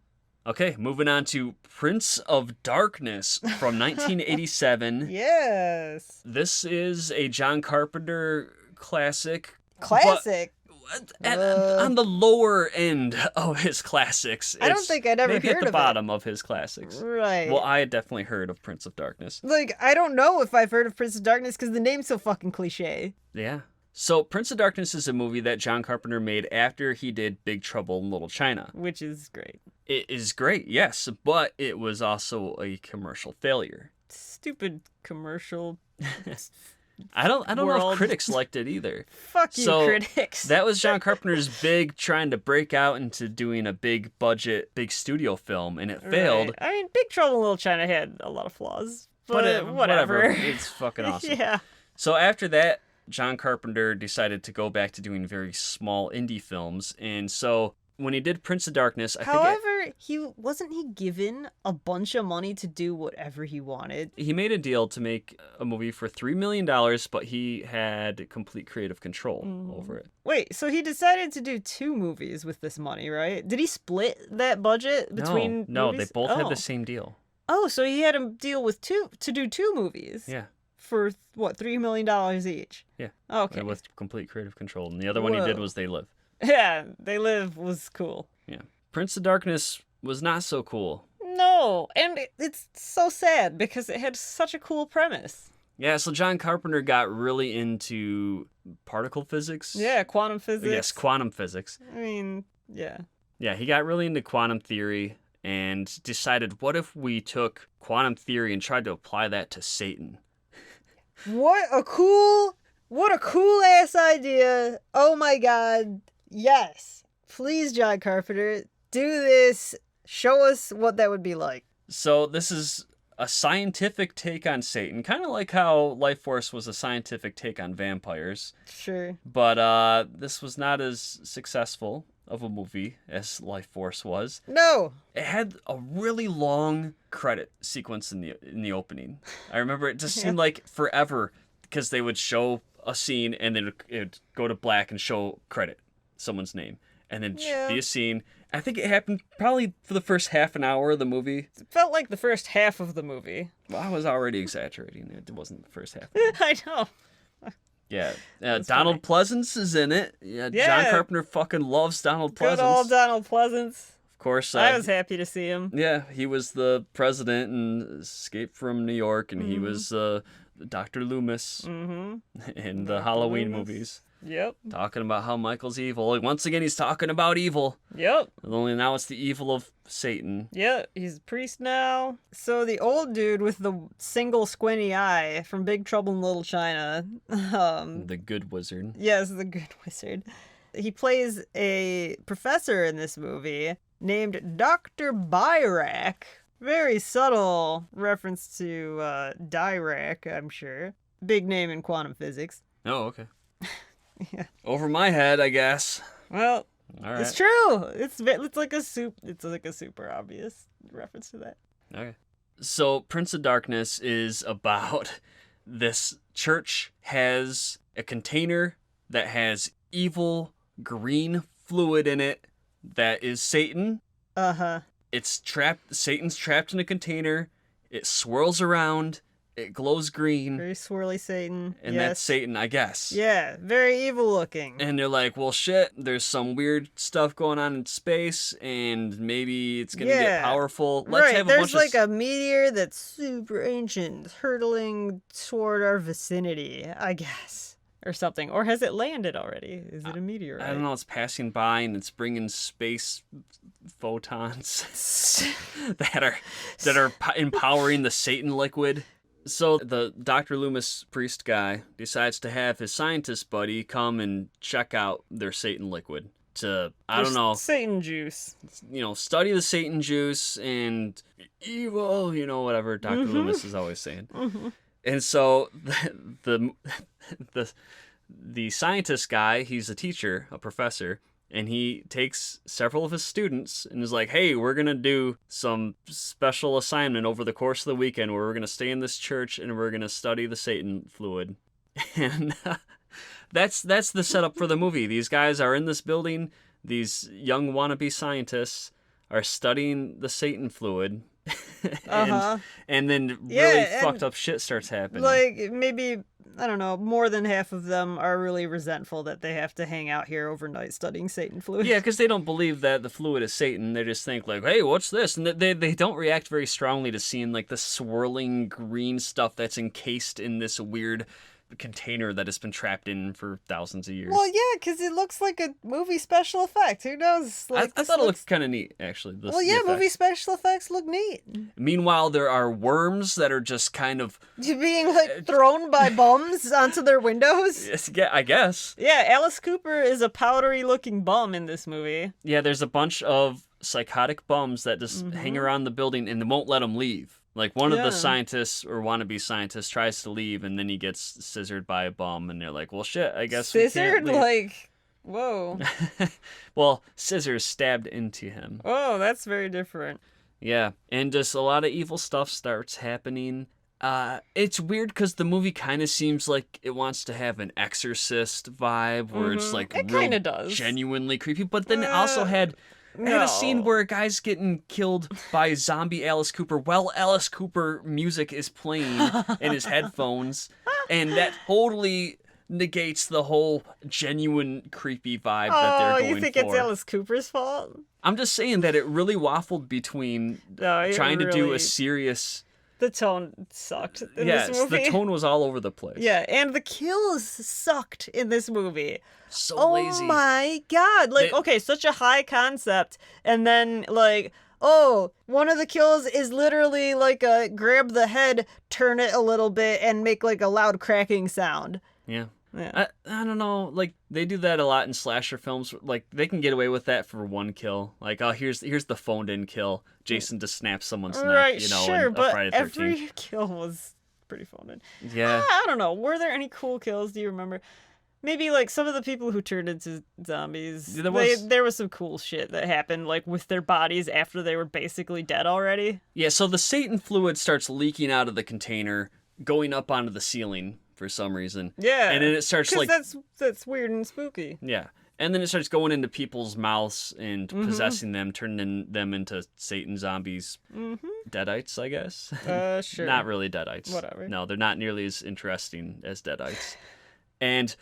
Okay, moving on to Prince of Darkness from 1987. Yes. This is a John Carpenter classic. Classic. On the lower end of his classics. I don't think I'd ever maybe heard at the of bottom of his classics. Right. Well, I had definitely heard of Prince of Darkness. Like, I don't know if I've heard of Prince of Darkness because the name's so fucking cliche. Yeah. So, Prince of Darkness is a movie that John Carpenter made after he did Big Trouble in Little China. Which is great. It is great, yes, but it was also a commercial failure. Stupid commercial. I don't know if critics liked it either. Fuck you, critics. That was John Carpenter's big trying to break out into doing a big budget, big studio film, and it failed. Right. I mean, Big Trouble in Little China had a lot of flaws, but whatever. It's fucking awesome. Yeah. So after that, John Carpenter decided to go back to doing very small indie films, and so when he did Prince of Darkness, he wasn't given a bunch of money to do whatever he wanted. He made a deal to make a movie for $3 million, but he had complete creative control over it. Wait, so he decided to do 2 movies with this money, right? Did he split that budget between No, movies? they both had the same deal. Oh, so he had a deal with to do 2 movies. Yeah. For what, $3 million each? Yeah. Okay. With complete creative control. And the other one he did was They Live. Yeah, They Live was cool. Yeah. Prince of Darkness was not so cool. No, and it's so sad because it had such a cool premise. Yeah, so John Carpenter got really into particle physics. Yeah, quantum physics. Yes, quantum physics. I mean, yeah. Yeah, he got really into quantum theory and decided, what if we took quantum theory and tried to apply that to Satan? What a cool ass idea. Oh my god. Yes. Please, John Carpenter, do this. Show us what that would be like. So this is a scientific take on Satan, kind of like how Lifeforce was a scientific take on vampires. Sure. But this was not as successful of a movie as Lifeforce was. No. It had a really long credit sequence in the opening. I remember it just seemed like forever because they would show a scene and then it would go to black and show credit, someone's name, and then be a scene. I think it happened probably for the first half an hour of the movie. It felt like the first half of the movie. Well, I was already exaggerating. It wasn't the first half. I know. Yeah. Donald Pleasance is in it. Yeah, John Carpenter fucking loves Donald Pleasance. Good old Donald Pleasance. Of course. I was happy to see him. Yeah, he was the president in Escape from New York, and he was Dr. Loomis in the Halloween movies. Yep. Talking about how Michael's evil. Once again, he's talking about evil. Yep. Only now it's the evil of Satan. Yeah, he's a priest now. So the old dude with the single squinty eye from Big Trouble in Little China. The good wizard. Yes, the good wizard. He plays a professor in this movie named Dr. Byrak. Very subtle reference to Dirac, I'm sure. Big name in quantum physics. Oh, okay. Yeah. Over my head, I guess. Well, all right. It's true. It's like a super obvious reference to that. Okay. So Prince of Darkness is about this church has a container that has evil green fluid in it that is Satan. Uh-huh. It's trapped. Satan's trapped in a container. It swirls around. It glows green. Very swirly Satan. And that's Satan, I guess. Yeah, very evil looking. And they're like, well, shit, there's some weird stuff going on in space, and maybe it's going to get powerful. Let's have there's like a meteor that's super ancient, hurtling toward our vicinity, I guess. Or something. Or has it landed already? Is it a meteorite? I don't know. It's passing by, and it's bringing space photons that are empowering the Satan liquid. So the Dr. Loomis priest guy decides to have his scientist buddy come and check out their Satan liquid to, I don't know. Satan juice. Study the Satan juice and evil, whatever Dr. Loomis is always saying. And so the scientist guy, he's a teacher, a professor, and he takes several of his students and is like, hey, we're going to do some special assignment over the course of the weekend where we're going to stay in this church and we're going to study the Satan fluid. And that's the setup for the movie. These guys are in this building. These young wannabe scientists are studying the Satan fluid. Uh-huh. And then Yeah, really and, fucked up shit starts happening. like, maybe, I don't know, more than half of them are really resentful that they have to hang out here overnight studying Satan fluid. Yeah, because they don't believe that the fluid is Satan. They just think like, hey, what's this? And they don't react very strongly to seeing like the swirling green stuff that's encased in this weird container that has been trapped in for thousands of years. Well, yeah, because it looks like a movie special effect. Who knows? Like, I thought it looked kind of neat, actually. Well, yeah, movie special effects look neat. Meanwhile, there are worms that are just kind of being like thrown by bums onto their windows. Yeah, I guess. Yeah, Alice Cooper is a powdery-looking bum in this movie. Yeah, there's a bunch of psychotic bums that just hang around the building and they won't let them leave. Like, one of the scientists or wannabe scientists tries to leave, and then he gets scissored by a bum, and they're like, well, shit, I guess scissored? we can't leave. Like, whoa. Well, scissors stabbed into him. Oh, that's very different. Yeah, and just a lot of evil stuff starts happening. It's weird because the movie kind of seems like it wants to have an Exorcist vibe, where it's like it kind of does, genuinely creepy, but then it also had... I had a scene where a guy's getting killed by zombie Alice Cooper while Alice Cooper music is playing in his headphones, and that totally negates the whole genuine creepy vibe that they're going for. Oh, you think it's Alice Cooper's fault? I'm just saying that it really waffled between trying to do a serious... The tone sucked in this movie. Yes, the tone was all over the place. Yeah, and the kills sucked in this movie. So lazy. Oh my god. Like, okay, such a high concept, and then, like, oh, one of the kills is literally like a grab the head, turn it a little bit, and make like a loud cracking sound. Yeah. Yeah. I don't know, like, they do that a lot in slasher films. Like, they can get away with that for one kill. Like, oh, here's the phoned-in kill. Jason just snaps someone's neck, you know, sure, in but Friday the 13th. every kill was pretty phoned in. Yeah. I don't know. Were there any cool kills? Do you remember? Maybe, like, some of the people who turned into zombies, there was some cool shit that happened, like, with their bodies after they were basically dead already. Yeah, so the Satan fluid starts leaking out of the container, going up onto the ceiling for some reason. Yeah. And then it starts, like... that's weird and spooky. Yeah. And then it starts going into people's mouths and possessing them, turning them into Satan zombies. Deadites, I guess. Sure. Not really Deadites. Whatever. No, they're not nearly as interesting as Deadites. And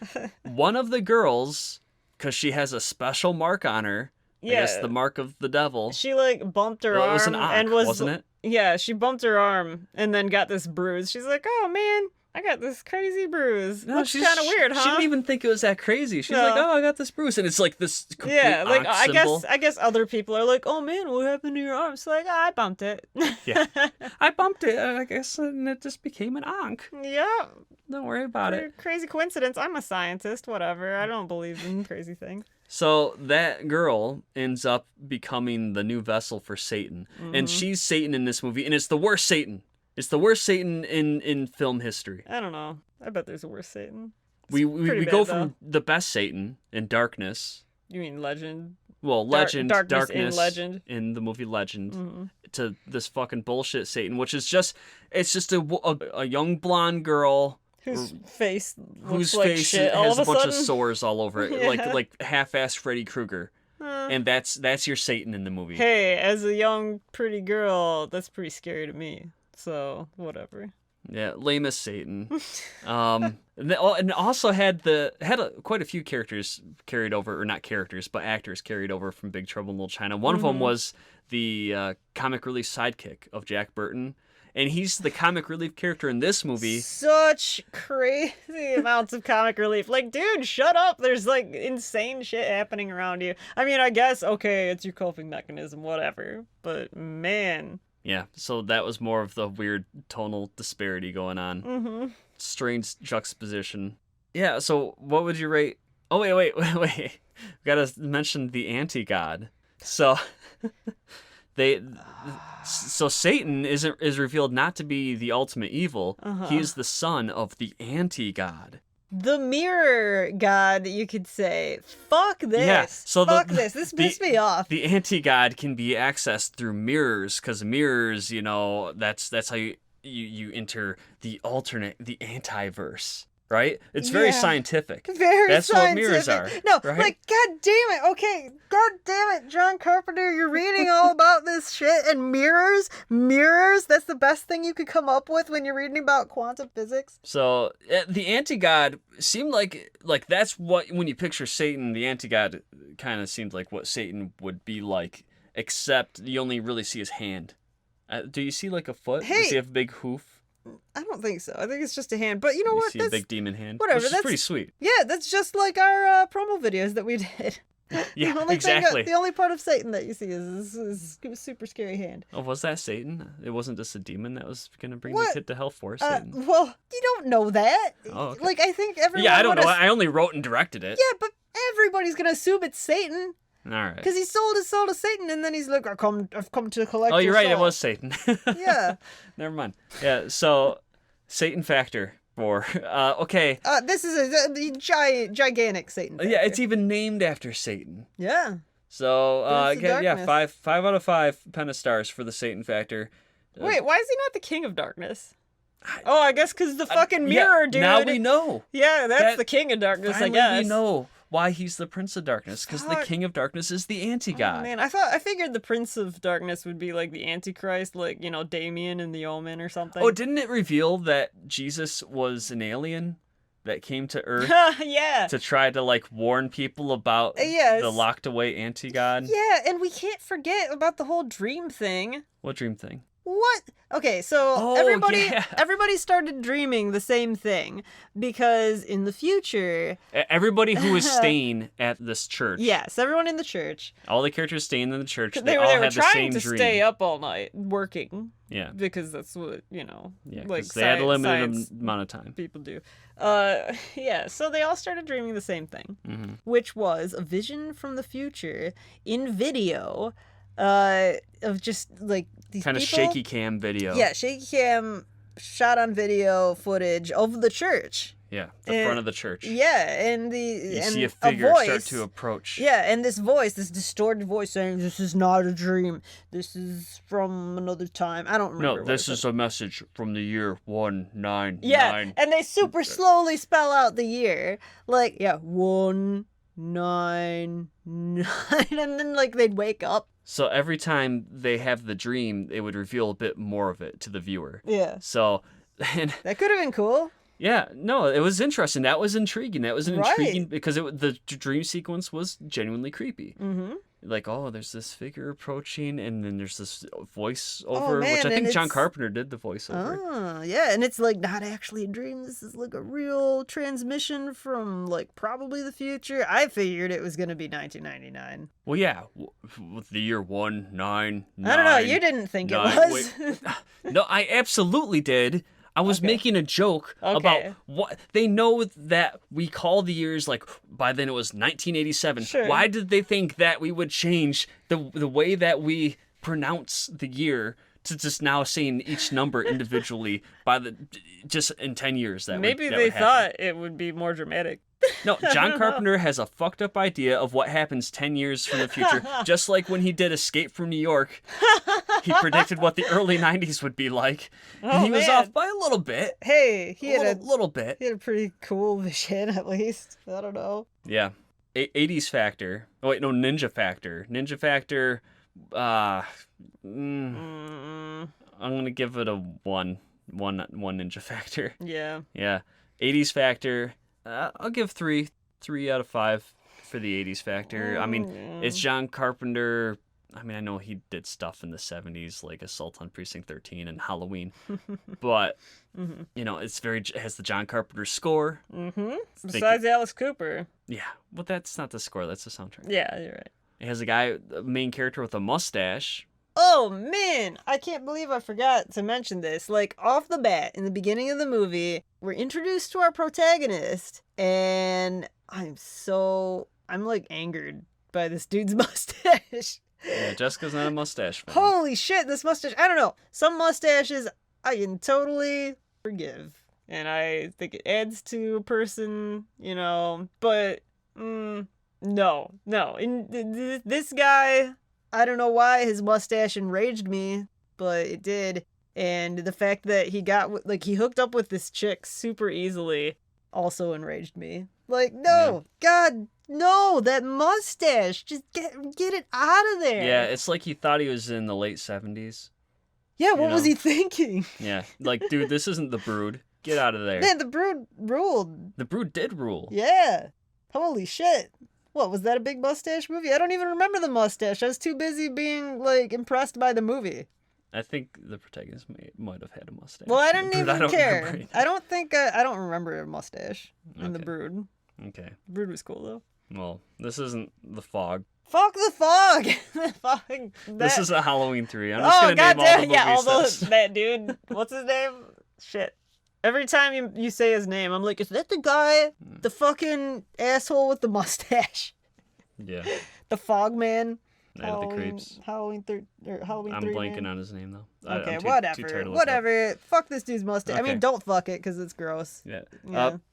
one of the girls, because she has a special mark on her, I guess the mark of the devil. She, like, bumped her arm. It was an ankh, wasn't it? Yeah, she bumped her arm and then got this bruise. She's like, oh, man, I got this crazy bruise. No, Looks kind of weird, huh? She didn't even think it was that crazy. She's like, oh, I got this bruise. And it's like this complete like, symbol. I guess other people are like, oh, man, what happened to your arm? It's like, I bumped it. Yeah. I bumped it, I guess, and it just became an ankh. Yeah. Don't worry about it. Crazy coincidence. I'm a scientist. Whatever. I don't believe in crazy things. So that girl ends up becoming the new vessel for Satan. And she's Satan in this movie, and it's the worst Satan. It's the worst Satan in film history. I don't know. I bet there's a worse Satan. We go from the best Satan in Darkness. You mean Legend? Well, Legend, Darkness in Legend. In the movie Legend, to this fucking bullshit Satan, which is just, it's just a young blonde girl whose face whose like face shit all has of a bunch sudden. of sores all over it, Yeah. like half-assed Freddy Krueger. And that's your Satan in the movie. Hey, as a young pretty girl, that's pretty scary to me. So whatever. Yeah, lame as Satan. And also had quite a few characters carried over, or not characters, but actors carried over from Big Trouble in Little China. One of them was the comic relief sidekick of Jack Burton. And he's the comic relief character in this movie. Such crazy amounts of comic relief. Like, dude, shut up. There's, like, insane shit happening around you. I mean, I guess, okay, it's your coping mechanism, whatever. But, man. Yeah, so that was more of the weird tonal disparity going on. Strange juxtaposition. Yeah, so what would you rate... Oh, wait. We gotta mention the anti-god. So... So Satan is revealed not to be the ultimate evil. He is the son of the anti-god. The mirror god, you could say. Fuck this. Yeah, so Fuck this. This pissed me off. The anti-god can be accessed through mirrors, because mirrors, that's how you enter the alternate, the anti-verse. right? It's very Yeah. scientific. Very That's scientific. what mirrors are. No, right? like, god damn it. Okay, god damn it, John Carpenter, you're reading all about this shit and mirrors. Mirrors, that's the best thing you could come up with when you're reading about quantum physics. So the anti-god seemed like that's what, when you picture Satan, the anti-god kind of seemed like what Satan would be like, except you only really see his hand. Do you see like a foot? Hey. Does he have a big hoof? I don't think so. I think it's just a hand. But you know You what? see a big demon hand? whatever, Which is that's- pretty sweet. Yeah, that's just like our promo videos that we did. Yeah, the only exactly. the only part of Satan that you see is super scary hand. Oh, was that Satan? It wasn't just a demon that was going to bring What? the kid to hell for Satan? Well, you don't know that. Oh, okay. Like, I think everyone Yeah, I don't know. would've- I only wrote and directed it. Yeah, but everybody's gonna assume it's Satan All right. because he sold his soul to Satan, and then he's like, I've come to collect. Oh, your you're right. It soul." was Satan. Yeah. Never mind. Yeah. So, Satan factor for okay. This is a gigantic Satan. Yeah, factor. it's even named after Satan. Yeah. So Prince of yeah, Darkness. five out of 5 Pentastars for the Satan factor. Wait, why is he not the King of Darkness? Oh, I guess because the fucking Yeah, mirror dude. Now we know. Yeah, that's That- the King of Darkness, Finally, I guess. we know why he's the Prince of Darkness, because the Fuck. King of Darkness is the Oh, anti-god. man, I figured the Prince of Darkness would be like the Antichrist, like, Damien in the Omen or something. Oh, didn't it reveal that Jesus was an alien that came to Earth Yeah. to try to like warn people about Yes. the locked away anti-god? Yeah, and we can't forget about the whole dream thing. What dream thing? What? Okay, so Oh, yeah. everybody started dreaming the same thing because in the future, Everybody who was staying at this church. yes, everyone in the church, All the characters staying in the church, they they were all had the trying same to dream. stay up all night working Yeah. because that's what, Yeah, like because they had a limited science amount of time. people do. Yeah, so they all started dreaming the same thing, Mm-hmm. which was a vision from the future in video of just like these Kind of people. shaky cam video. Yeah, shaky cam shot on video footage of the church. Yeah, the front of the church. Yeah, and You and see a figure voice, start to approach. Yeah, and this voice, this distorted voice saying, "This is not a dream. This is from another time." I don't remember. No, what this it is said. a message from the year 199. Yeah, and they super slowly spell out the year, like 199, and then like they'd wake up. So every time they have the dream, it would reveal a bit more of it to the viewer. Yeah, So, and that could have been cool. yeah, no, it was interesting. That was intriguing. That was an Right. intriguing because the dream sequence was genuinely creepy. Mm-hmm. Like, oh, there's this figure approaching, and then there's this voiceover, Oh, man, which I think and John it's- Carpenter did the voiceover. Oh, yeah, and it's like not actually a dream. This is like a real transmission from like probably the future. I figured it was gonna be 1999. Well, yeah, with the year 199. I don't know. You didn't think it was. No, I absolutely did. I was Okay. making a joke Okay. about what they know that we call the years, like by then it was 1987. Sure. Why did they think that we would change the way that we pronounce the year to just now saying each number individually by just in 10 years? Maybe that they would happen. thought it would be more dramatic. No, John Carpenter has a fucked up idea of what happens 10 years from the future. Just like when he did Escape from New York, he predicted what the early 90s would be like. And Oh, he was man. off by a little bit. Hey, he had Little bit. a pretty cool vision at least. I don't know. Yeah. 80s factor. Oh, wait, no, Ninja factor. Ninja factor, I'm going to give it a 1. One Ninja factor. Yeah. Yeah. 80s factor, I'll give 3 out of 5 for the 80s factor. I mean, it's John Carpenter. I mean, I know he did stuff in the 70s like Assault on Precinct 13 and Halloween, but it's it has the John Carpenter score. Mm-hmm. Besides Alice Cooper. Yeah, but that's not the score, that's the soundtrack. Yeah, you're right. It has a main character with a mustache. Oh man, I can't believe I forgot to mention this. Like off the bat, in the beginning of the movie, we're introduced to our protagonist, and I'm like angered by this dude's mustache. Yeah, Jessica's not a mustache fan. Holy shit, this mustache. I don't know. Some mustaches I can totally forgive. And I think it adds to a person, but no. This guy, I don't know why his mustache enraged me, but it did. And the fact that he hooked up with this chick super easily, also enraged me. Like, no, God, no, that mustache. Just get it out of there. Yeah, it's like he thought he was in the late 70s. Yeah, what was he thinking? Yeah, like, dude, this isn't The Brood. Get out of there. Man, The Brood ruled. The Brood did rule. Yeah. Holy shit. What, was that a big mustache movie? I don't even remember the mustache. I was too busy being, like, impressed by the movie. I think the protagonist might have had a mustache. Well, I didn't even care. I don't remember a mustache in The Brood. Okay. The Brood was cool, though. Well, this isn't The Fog. Fuck The Fog! This is a Halloween 3. I'm just gonna name all the movies. All those, that dude, what's his name? Shit. Every time you say his name, I'm like, is that the guy? The fucking asshole with the mustache? Yeah. The Fog Man? Night of the Creeps. Halloween 3. I'm blanking on his name, though. Okay, whatever. Fuck this dude's mustache. Okay. I mean, don't fuck it, because it's gross. Yeah.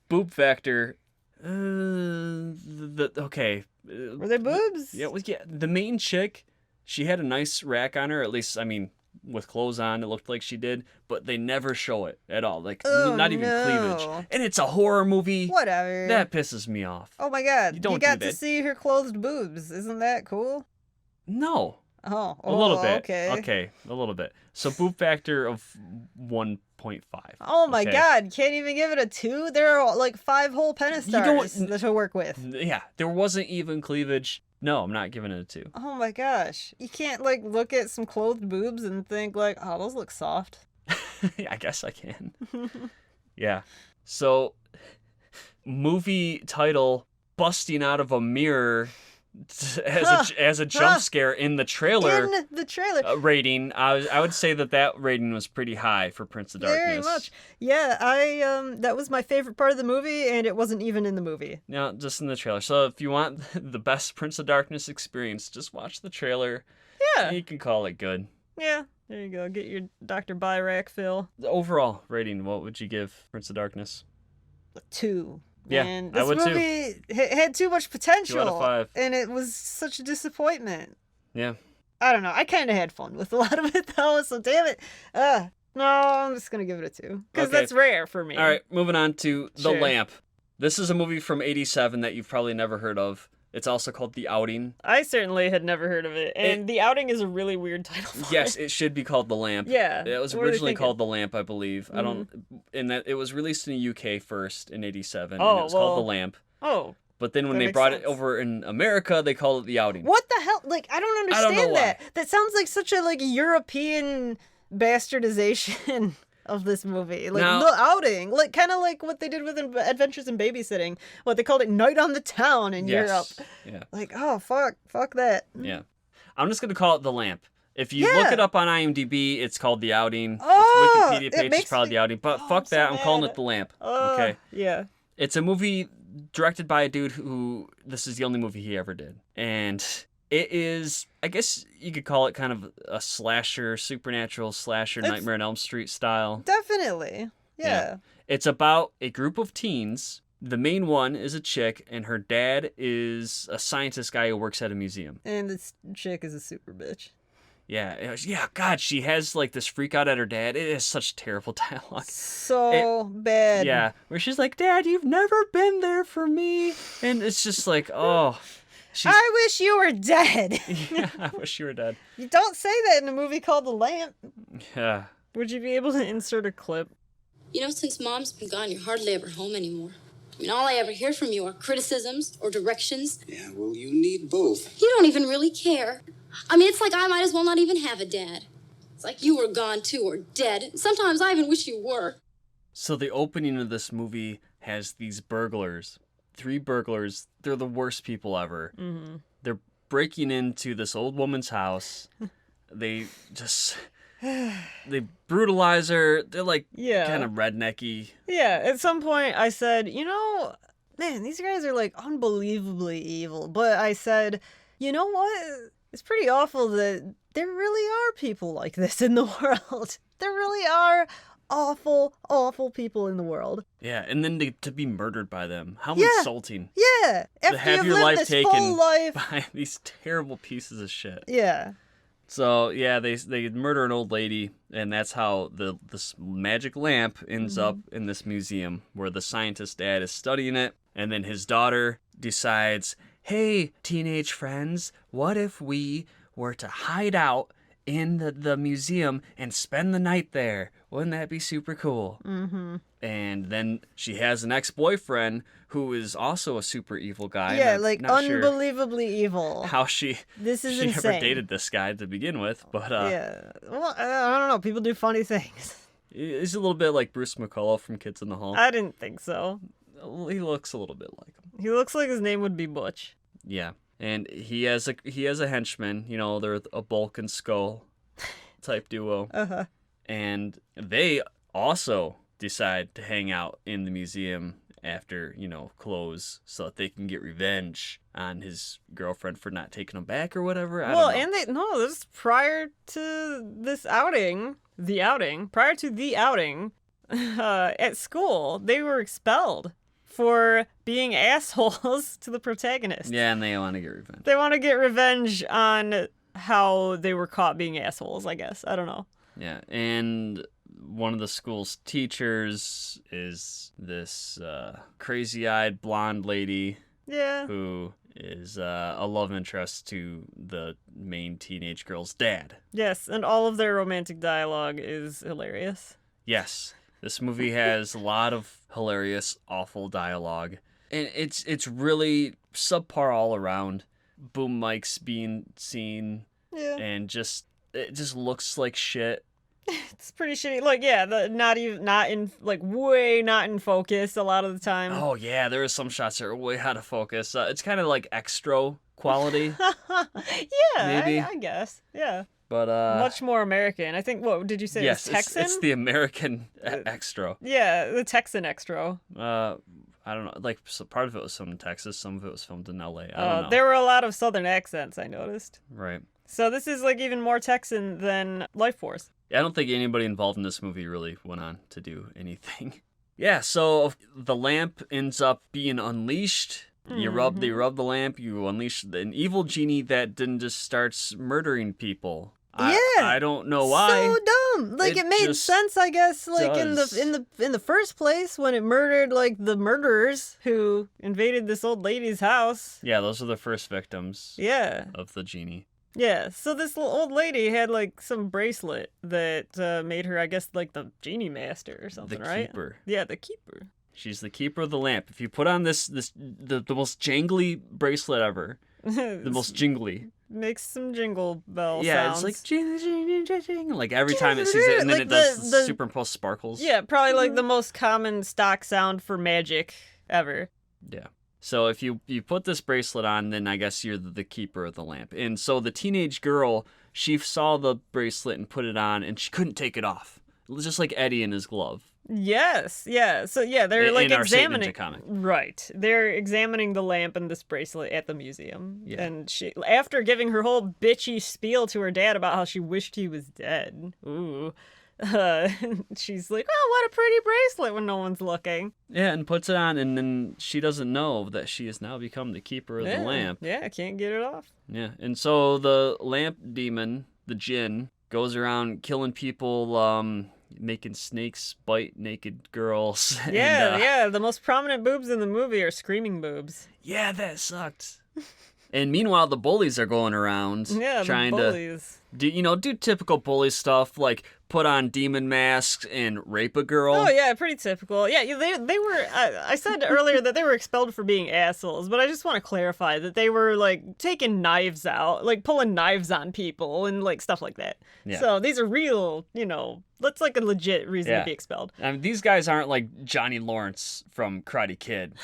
Boob factor. Okay. Were they boobs? Yeah, the main chick, she had a nice rack on her, at least, I mean, with clothes on, it looked like she did, but they never show it at all. Like, not even cleavage. And it's a horror movie. Whatever. That pisses me off. Oh my god. You got to see her clothed boobs. Isn't that cool? No. Oh, a little bit. Okay, a little bit. So boob factor of 1.5. Oh my god, can't even give it a 2? There are like 5 whole penistars that to work with. Yeah, there wasn't even cleavage. No, I'm not giving it a 2. Oh my gosh. You can't like look at some clothed boobs and think like, oh, those look soft. I guess I can. Yeah. So, movie title, busting out of a mirror as a jump scare in the trailer. In the trailer. Rating, I would say that rating was pretty high for Prince of Darkness. Very much. Yeah, that was my favorite part of the movie, and it wasn't even in the movie. No, just in the trailer. So if you want the best Prince of Darkness experience, just watch the trailer. Yeah. You can call it good. Yeah, there you go. Get your Dr. Byrack fill. The overall rating, what would you give Prince of Darkness? 2. Yeah, and I this would movie had too much potential. 2 out of 5. And it was such a disappointment. Yeah. I don't know. I kind of had fun with a lot of it, though, so damn it. No, I'm just going to give it a 2. Because that's rare for me. All right, moving on to The Lamp. This is a movie from 1987 that you've probably never heard of. It's also called The Outing. I certainly had never heard of it. And The Outing is a really weird title for Yes, it should be called The Lamp. Yeah. It was originally called The Lamp, I believe. I don't... In that it was released in the UK first in 1987, and it was called The Lamp. Oh. But then when they brought it over in America, they called it The Outing. What the hell? Like, I don't understand that. That sounds like such a, like, European bastardization of this movie. Like, The Outing. Like, kind of like what they did with Adventures in Babysitting. What they called it, Night on the Town in Europe. Yeah. Like, oh, fuck that. Yeah. I'm just going to call it The Lamp. If you look it up on IMDb, it's called The Outing. Oh, its Wikipedia page is probably The Outing. But fuck that, I'm calling it The Lamp. Okay? Yeah. It's a movie directed by a dude who, this is the only movie he ever did. And it is, I guess you could call it kind of a slasher, supernatural slasher, Nightmare on Elm Street style. Definitely. Yeah. It's about a group of teens. The main one is a chick, and her dad is a scientist guy who works at a museum. And this chick is a super bitch. Yeah, God, she has like this freak out at her dad. It is such terrible dialogue. So bad. Yeah, where she's like, Dad, you've never been there for me. And it's just like, oh. I wish you were dead. Yeah, I wish you were dead. You don't say that in a movie called The Lamp. Yeah. Would you be able to insert a clip? You know, since Mom's been gone, you're hardly ever home anymore. I mean, all I ever hear from you are criticisms or directions. Yeah, well, you need both. You don't even really care. I mean, it's like I might as well not even have a dad. It's like you were gone too, or dead. Sometimes I even wish you were. So the opening of this movie has these burglars. 3 burglars. They're the worst people ever. Mm-hmm. They're breaking into this old woman's house. They just... They brutalize her. They're like kind of rednecky. Yeah, at some point I said, man, these guys are like unbelievably evil. But I said, you know what? It's pretty awful that there really are people like this in the world. There really are awful, awful people in the world. Yeah, and then to be murdered by them. How insulting. Yeah. To have your life taken full life by these terrible pieces of shit. Yeah. So yeah, they murder an old lady, and that's how this magic lamp ends up in this museum where the scientist dad is studying it, and then his daughter decides, hey, teenage friends, what if we were to hide out in the museum and spend the night there? Wouldn't that be super cool? Mm-hmm. And then she has an ex-boyfriend who is also a super evil guy. Yeah, I'm like not sure unbelievably evil. how she insane. never dated this guy to begin with, but Yeah. Well, I don't know. People do funny things. he's a little bit like Bruce McCullough from Kids in the Hall. I didn't think so. He looks a little bit like him. He looks like his name would be Butch. Yeah, and he has a henchman. You know, they're a Bulk and Skull type duo. Uh-huh. And they also decide to hang out in the museum after, close so that they can get revenge on his girlfriend for not taking him back or whatever. I don't know. This is prior to this outing, prior to the outing, at school, they were expelled for being assholes to the protagonist. Yeah, and they want to get revenge. They want to get revenge on how they were caught being assholes, I guess. I don't know. Yeah, and one of the school's teachers is this crazy-eyed blonde lady Yeah. who is a love interest to the main teenage girl's dad. Yes, and all of their romantic dialogue is hilarious. Yes, this movie has a lot of hilarious, awful dialogue, and it's really subpar all around. Boom mics being seen, Yeah. and it just looks like shit. It's pretty shitty. Like, yeah, not in focus a lot of the time. Oh yeah, there are some shots that are way out of focus. It's kind of like extra quality, Yeah, maybe. I guess. Yeah. but Much more American. I think, what did you say? yes, It was Texan? it's the American extra. Yeah, the Texan extra. I don't know. Like, so part of it was filmed in Texas, some of it was filmed in LA. I don't know. There were a lot of southern accents, I noticed. Right. So this is like even more Texan than Lifeforce. I don't think anybody involved in this movie really went on to do anything. Yeah, so the lamp ends up being unleashed. They rub the lamp, you unleash an evil genie that then just starts murdering people. I don't know why. So dumb. Like it made just sense, I guess, like does. in the first place when it murdered like the murderers who invaded this old lady's house. Yeah, those are the first victims Yeah. of the genie. Yeah, so this little old lady had like some bracelet that made her, I guess, like the genie master or something, The right? keeper. Yeah, the keeper. She's the keeper of the lamp. If you put on the most jangly bracelet ever, the most jingly. Makes some jingle bell Yeah, sounds. it's like jing, jing, jing, jing, jing, like every time it sees it, and then Like it does the superimposed sparkles. Yeah, probably like the most common stock sound for magic ever. Yeah. So if you put this bracelet on, then I guess you're the keeper of the lamp. And so the teenage girl, she saw the bracelet and put it on, and she couldn't take it off. It was just like Eddie in his glove. Yes, yeah. So yeah, they're like in our Satan examining. Ninja comic. Right, they're examining the lamp and this bracelet at the museum. Yeah. And she, after giving her whole bitchy spiel to her dad about how she wished he was dead. Ooh. She's like, oh, what a pretty bracelet when no one's looking. Yeah, and puts it on, and then she doesn't know that she has now become the keeper of the lamp. Yeah, I can't get it off. Yeah, and so the lamp demon, the djinn, goes around killing people, making snakes bite naked girls. Yeah, and, yeah. The most prominent boobs in the movie are screaming boobs. Yeah, that sucked. And meanwhile, the bullies are going around Yeah, trying the bullies. to do typical bully stuff like put on demon masks and rape a girl. Oh yeah, pretty typical. Yeah, they were. I said earlier that they were expelled for being assholes, but I just want to clarify that they were like taking knives out, like pulling knives on people and like stuff like that. Yeah. So these are real, that's like a legit reason Yeah. to be expelled. I mean, these guys aren't like Johnny Lawrence from Karate Kid.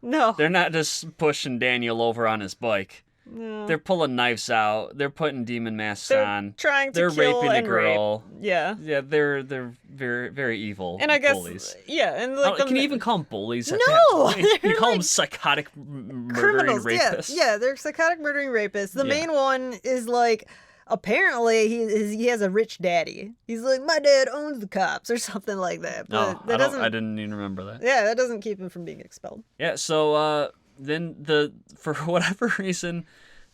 No, They're not just pushing Daniel over on his bike. no. They're pulling knives out. They're putting demon masks They're on. trying to They're kill raping a and girl. rape. Yeah. Yeah, they're very very evil. And I guess, bullies. yeah, and like Can you even call them bullies? At No! that point? You They're call them like psychotic murdering criminals. rapists. Yeah, they're psychotic murdering rapists. The Yeah. main one is like, apparently he has a rich daddy. He's like, my dad owns the cops or something like that. But Oh, that doesn't. I didn't even remember that. Yeah, that doesn't keep him from being expelled. Yeah, so then for whatever reason,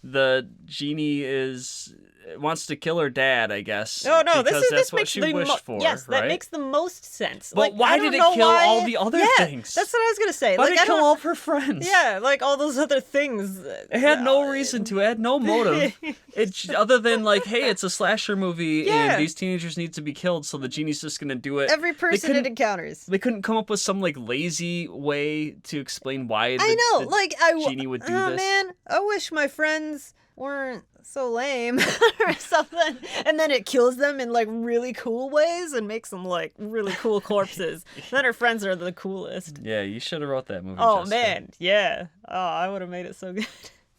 the genie is wants to kill her dad, I guess. Oh no, because that's what she wished for. Yes, that right? makes the most sense. But why did it kill all the other things? That's what I was gonna say. Why like, did it kill all of her friends? Yeah, like all those other things. It had no reason to. It had no motive. Other than like, hey, it's a slasher movie and these teenagers need to be killed, so the genie's just gonna do it. Every person it encounters. They couldn't come up with some like lazy way to explain why the genie would do this. Man, I wish my friends weren't so lame or something. And then it kills them in like really cool ways and makes them like really cool corpses. Then her friends are the coolest. Yeah, you should have wrote that movie. Oh Jessica. man, yeah. Oh, I would have made it so good.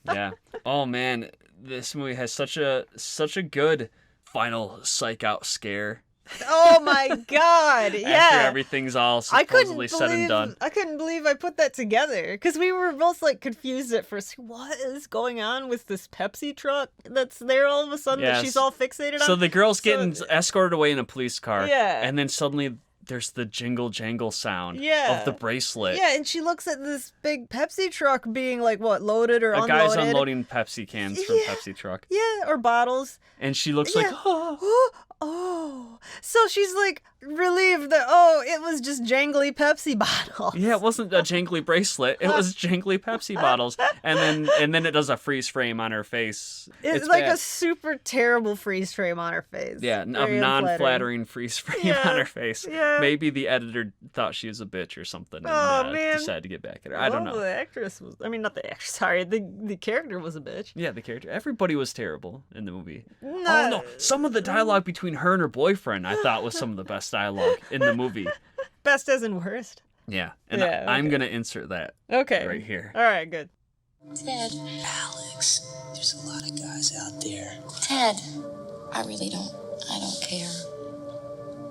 Yeah. Oh man, this movie has such a good final psych out scare. Oh my god, yeah. After everything's all supposedly said and done. I couldn't believe I put that together. Because we were both like confused at first. What is going on with this Pepsi truck that's there all of a sudden that she's all fixated on? So the girl's getting escorted away in a police car. Yeah. And then suddenly there's the jingle jangle sound of the bracelet. Yeah, and she looks at this big Pepsi truck being like, what, loaded or unloaded? A guy's unloading Pepsi cans from Pepsi truck. Yeah, or bottles. And she looks like, Oh, so she's like relieved that, it was just jangly Pepsi bottles. Yeah, it wasn't a jangly bracelet. It was jangly Pepsi bottles. And then it does a freeze frame on her face. It's like bad. A super terrible freeze frame on her face. Yeah, a non-flattering freeze frame on her face. Yeah. Maybe the editor thought she was a bitch or something and decided to get back at her. I don't know. The actress was... I mean, not the actress, sorry. The character was a bitch. Yeah, the character. Everybody was terrible in the movie. Oh, no. Some of the dialogue between her and her boyfriend I thought was some of the best dialogue in the movie. Best as in worst? Yeah, and I'm going to insert that right here. All right, good. Ted. Alex, there's a lot of guys out there. Ted, I don't care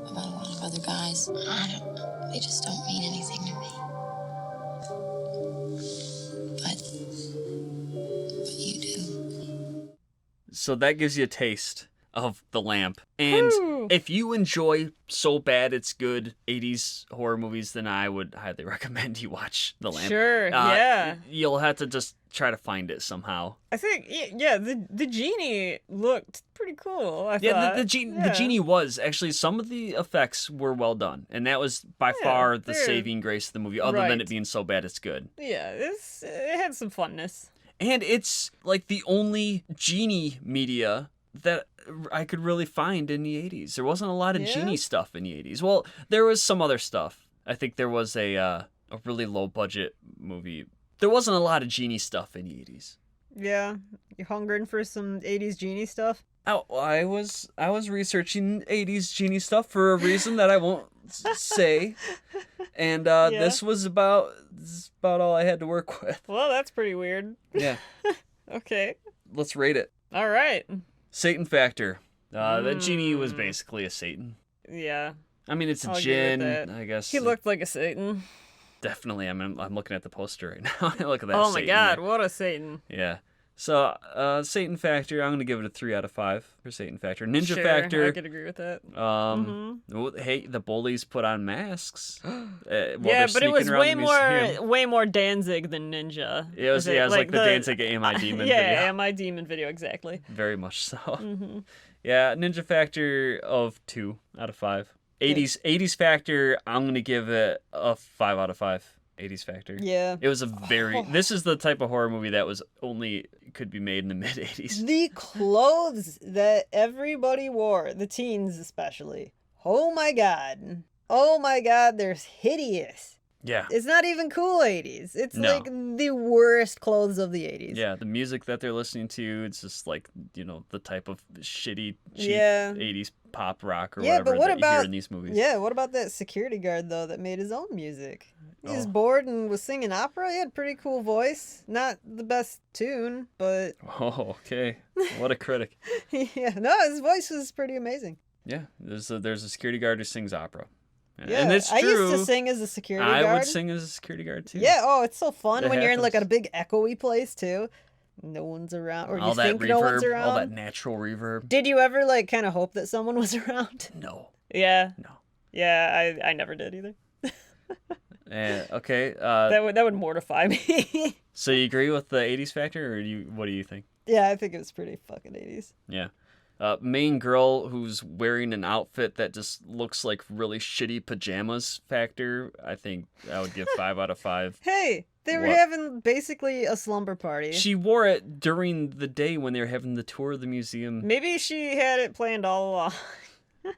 about a lot of other guys. They just don't mean anything to me. But you do. So that gives you a taste of The Lamp. And if you enjoy So Bad It's Good 80s horror movies, then I would highly recommend you watch The Lamp. Sure, yeah. You'll have to just try to find it somehow. I think, the genie looked pretty cool, I thought. The genie was. Actually, some of the effects were well done. And that was by far the saving grace of the movie, other than it being so bad it's good. Yeah, it had some funness. And it's like the only genie media that I could really find in the 80s. There wasn't a lot of genie stuff in the 80s. Well, there was some other stuff. I think there was a really low budget movie. There wasn't a lot of genie stuff in the 80s. Yeah, you're hungering for some 80s genie stuff? Oh, I was researching 80s genie stuff for a reason that I won't say. And this was about all I had to work with. Well, that's pretty weird. Yeah. Okay. Let's rate it. All right. Satan factor. That genie was basically a Satan. Yeah. I mean, it's a djinn, I guess. He looked like a Satan. Definitely. I mean, I'm looking at the poster right now. Look at that. Oh my Satan god, there. what a Satan. Yeah. So, Satan factor, I'm going to give it a 3 out of 5 for Satan factor. Ninja sure, factor. I could agree with that. Hey, the bullies put on masks. Yeah, but it was way more Danzig than Ninja. It was like the Danzig Am I Demon video. Yeah, Am I Demon video, exactly. Very much so. Yeah, Ninja factor of 2 out of 5. 80s factor, I'm going to give it a 5 out of 5. 80s factor. Yeah. It was this is the type of horror movie that could be made in the mid 80s. The clothes that everybody wore, the teens especially. Oh my god, they're hideous. Yeah. It's not even cool 80s. It's like the worst clothes of the 80s. Yeah, the music that they're listening to, it's just like, the type of shitty, cheap 80s pop rock or whatever that you hear in these movies. Yeah, what about that security guard, though, that made his own music? He was bored and was singing opera. He had a pretty cool voice. Not the best tune, but... Oh, okay. What a critic. Yeah, no, his voice was pretty amazing. Yeah, there's a security guard who sings opera. Yeah, and it's true. I used to sing as a security guard. I would sing as a security guard, too. Yeah, it's so fun when you're in like a big echoey place, too. No one's around, or you think no one's around. All that natural reverb. Did you ever like kind of hope that someone was around? No. Yeah. No. Yeah, I never did either. Okay. That would mortify me. So you agree with the 80s factor, or what do you think? Yeah, I think it was pretty fucking 80s. Yeah. Main girl who's wearing an outfit that just looks like really shitty pajamas factor, I think I would give 5 out of 5. Hey, they were What? having basically a slumber party. She wore it during the day when they were having the tour of the museum. Maybe she had it planned all along. Yeah.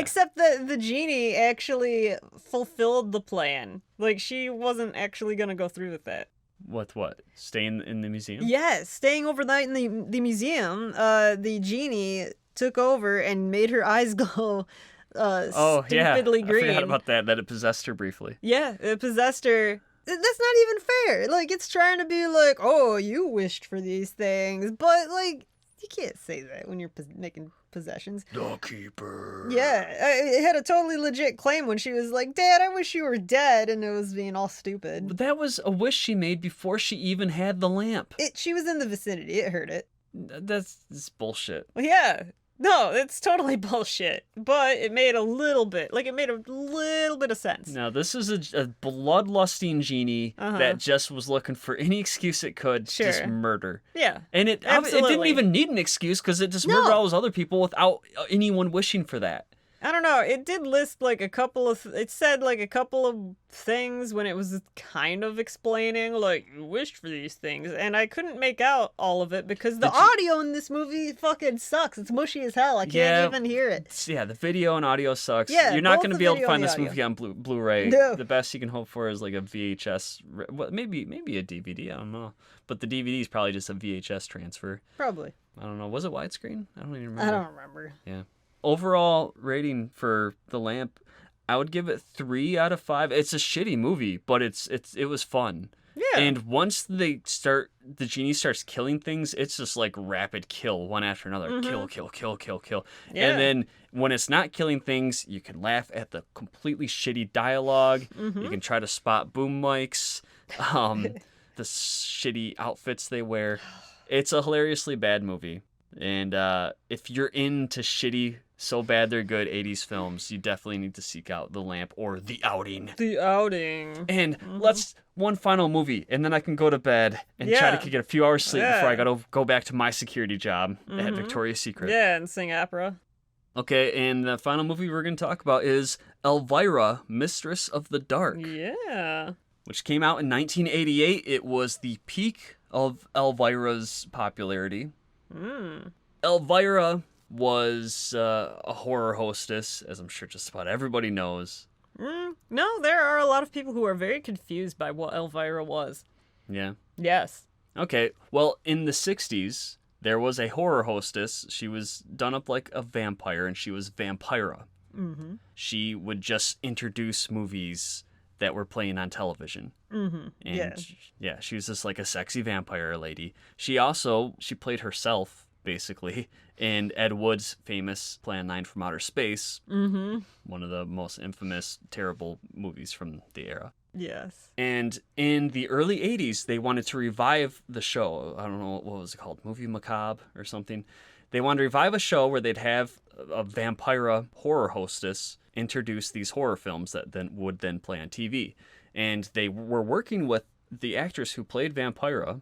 Except that the genie actually fulfilled the plan. Like, she wasn't actually going to go through with that. What? Staying in the museum? Yes, staying overnight in the museum, the genie took over and made her eyes go stupidly green. I forgot about that it possessed her briefly. Yeah, it possessed her. That's not even fair. Like, it's trying to be like, oh, you wished for these things. But, like, you can't say that when you're making possessions. The Keeper. Yeah, it had a totally legit claim when she was like, Dad, I wish you were dead, and it was being all stupid. But that was a wish she made before she even had the lamp. She was in the vicinity. It heard it. That's bullshit. Well, yeah. No, it's totally bullshit. But it made a little bit of sense. Now, this is a bloodlusting genie that just was looking for any excuse it could to just murder. Yeah. And it didn't even need an excuse because it just murdered all those other people without anyone wishing for that. I don't know. It did list like a couple of... It said like a couple of things when it was kind of explaining, like, you wished for these things. And I couldn't make out all of it because the audio in this movie fucking sucks. It's mushy as hell. I can't even hear it. Yeah, the video and audio sucks. Yeah, You're not going to both be the able to video find and this the movie on Blu-ray. No. The best you can hope for is like a VHS... Well, maybe a DVD. I don't know. But the DVD is probably just a VHS transfer. Probably. I don't know. Was it widescreen? I don't even remember. I don't remember. Yeah. Overall rating for The Lamp, I would give it 3 out of 5. It's a shitty movie, but it was fun. Yeah. And once the genie starts killing things, it's just like rapid kill, one after another. Kill. Yeah. And then when it's not killing things, you can laugh at the completely shitty dialogue. You can try to spot boom mics, the shitty outfits they wear. It's a hilariously bad movie. And if you're into shitty, so bad they're good 80s films, you definitely need to seek out The Lamp or The Outing. The Outing. And let's one final movie, and then I can go to bed and try to get a few hours sleep before I gotta go back to my security job at Victoria's Secret. Yeah, and sing opera. Okay, and the final movie we're going to talk about is Elvira, Mistress of the Dark. Yeah. Which came out in 1988. It was the peak of Elvira's popularity. Elvira was a horror hostess, as I'm sure just about everybody knows. No, there are a lot of people who are very confused by what Elvira was. Yeah. Yes. Okay, well, in the 60s, there was a horror hostess. She was done up like a vampire, and she was Vampira. She would just introduce movies that were playing on television. And yeah, she was just like a sexy vampire lady. She played herself, basically, in Ed Wood's famous Plan 9 from Outer Space. One of the most infamous, terrible movies from the era. Yes. And in the early 80s, they wanted to revive the show. I don't know, what was it called? Movie Macabre or something. They wanted to revive a show where they'd have a Vampira horror hostess introduce these horror films that would then play on TV. And they were working with the actress who played Vampira.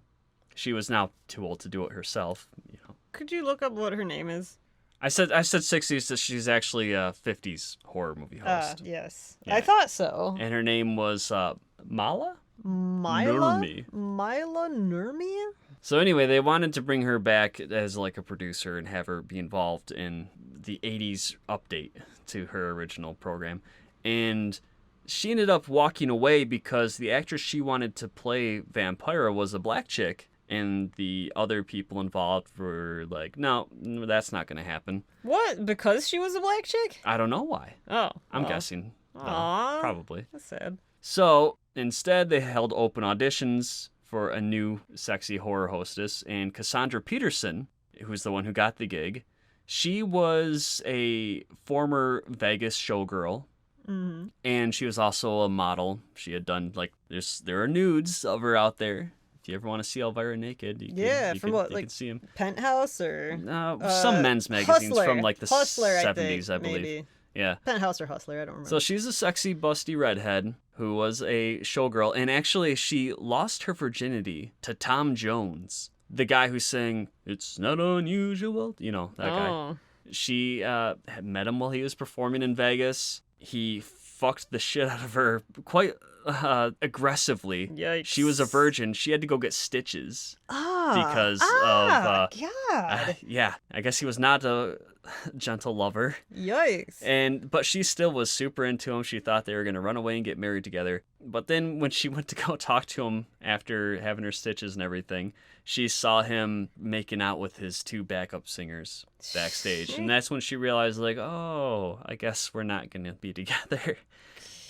She was now too old to do it herself. You know. Could you look up what her name is? I said 60s, so she's actually a 50s horror movie host. Yes. Yeah. I thought so. And her name was Mila? Mila Nurmi. Nurmi? So anyway, they wanted to bring her back as like a producer and have her be involved in the 80s update to her original program. And she ended up walking away because the actress she wanted to play Vampira was a black chick. And the other people involved were like, no, that's not going to happen. What? Because she was a black chick? I don't know why. Oh. I'm guessing. Aww. Probably. That's sad. So instead, they held open auditions for a new sexy horror hostess. And Cassandra Peterson, who's the one who got the gig, she was a former Vegas showgirl. And she was also a model. She had done, like, there are nudes of her out there. If you ever want to see Elvira naked, you can see them. Penthouse or some men's magazines Hustler. from like the Hustler, 70s, I believe. Maybe. Yeah. Penthouse or Hustler, I don't remember. So she's a sexy, busty redhead who was a showgirl, and actually she lost her virginity to Tom Jones The guy who's saying, "It's not unusual," you know, that guy. She had met him while he was performing in Vegas. He fucked the shit out of her quite aggressively. Yikes. She was a virgin. She had to go get stitches because of... God. yeah, I guess he was not a gentle lover. Yikes. But she still was super into him. She thought they were going to run away and get married together. But then when she went to go talk to him after having her stitches and everything, she saw him making out with his 2 backup singers backstage. And that's when she realized, like, oh, I guess we're not going to be together.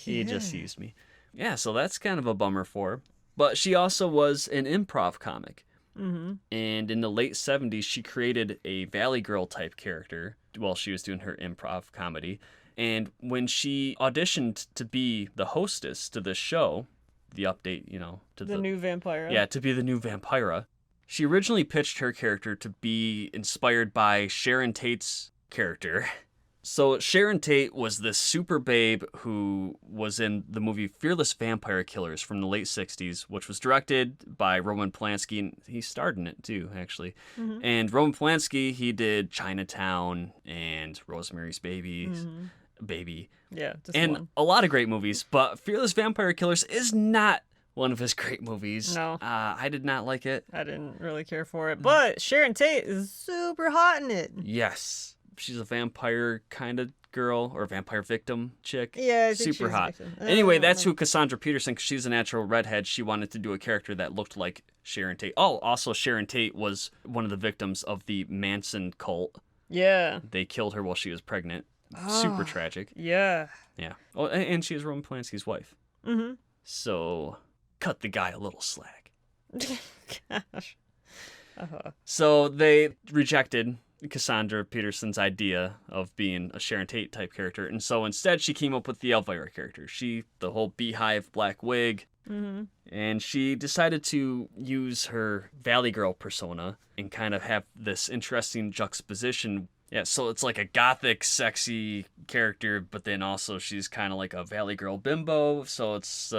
He just used me. Yeah, so that's kind of a bummer for her. But she also was an improv comic. Mm-hmm. And in the late 70s, she created a Valley Girl type character while she was doing her improv comedy. And when she auditioned to be the hostess to this show, the update, you know, to the new Vampira. Yeah, to be the new Vampira. She originally pitched her character to be inspired by Sharon Tate's character. So Sharon Tate was this super babe who was in the movie Fearless Vampire Killers from the late 60s, which was directed by Roman Polanski, and he starred in it too, actually. Mm-hmm. And Roman Polanski, he did Chinatown and Rosemary's Baby. Yeah, just and one. a lot of great movies, but Fearless Vampire Killers is not one of his great movies. No. I did not like it. I didn't really care for it, but Sharon Tate is super hot in it. Yes. She's a vampire kind of girl, or vampire victim chick. Yeah, I think super she's hot. victim. Anyway, that's who Cassandra Peterson, because she's a natural redhead. She wanted to do a character that looked like Sharon Tate. Oh, also Sharon Tate was one of the victims of the Manson cult. Yeah. They killed her while she was pregnant. Super tragic. Yeah. Yeah. Oh, and she was Roman Polanski's wife. Mm-hmm. So, cut the guy a little slack. Gosh. Uh-huh. So they rejected Cassandra Peterson's idea of being a Sharon Tate type character, and so instead she came up with the Elvira character. The whole beehive black wig, and she decided to use her Valley Girl persona and kind of have this interesting juxtaposition. Yeah, so it's like a gothic, sexy character, but then also she's kind of like a Valley Girl bimbo, so it's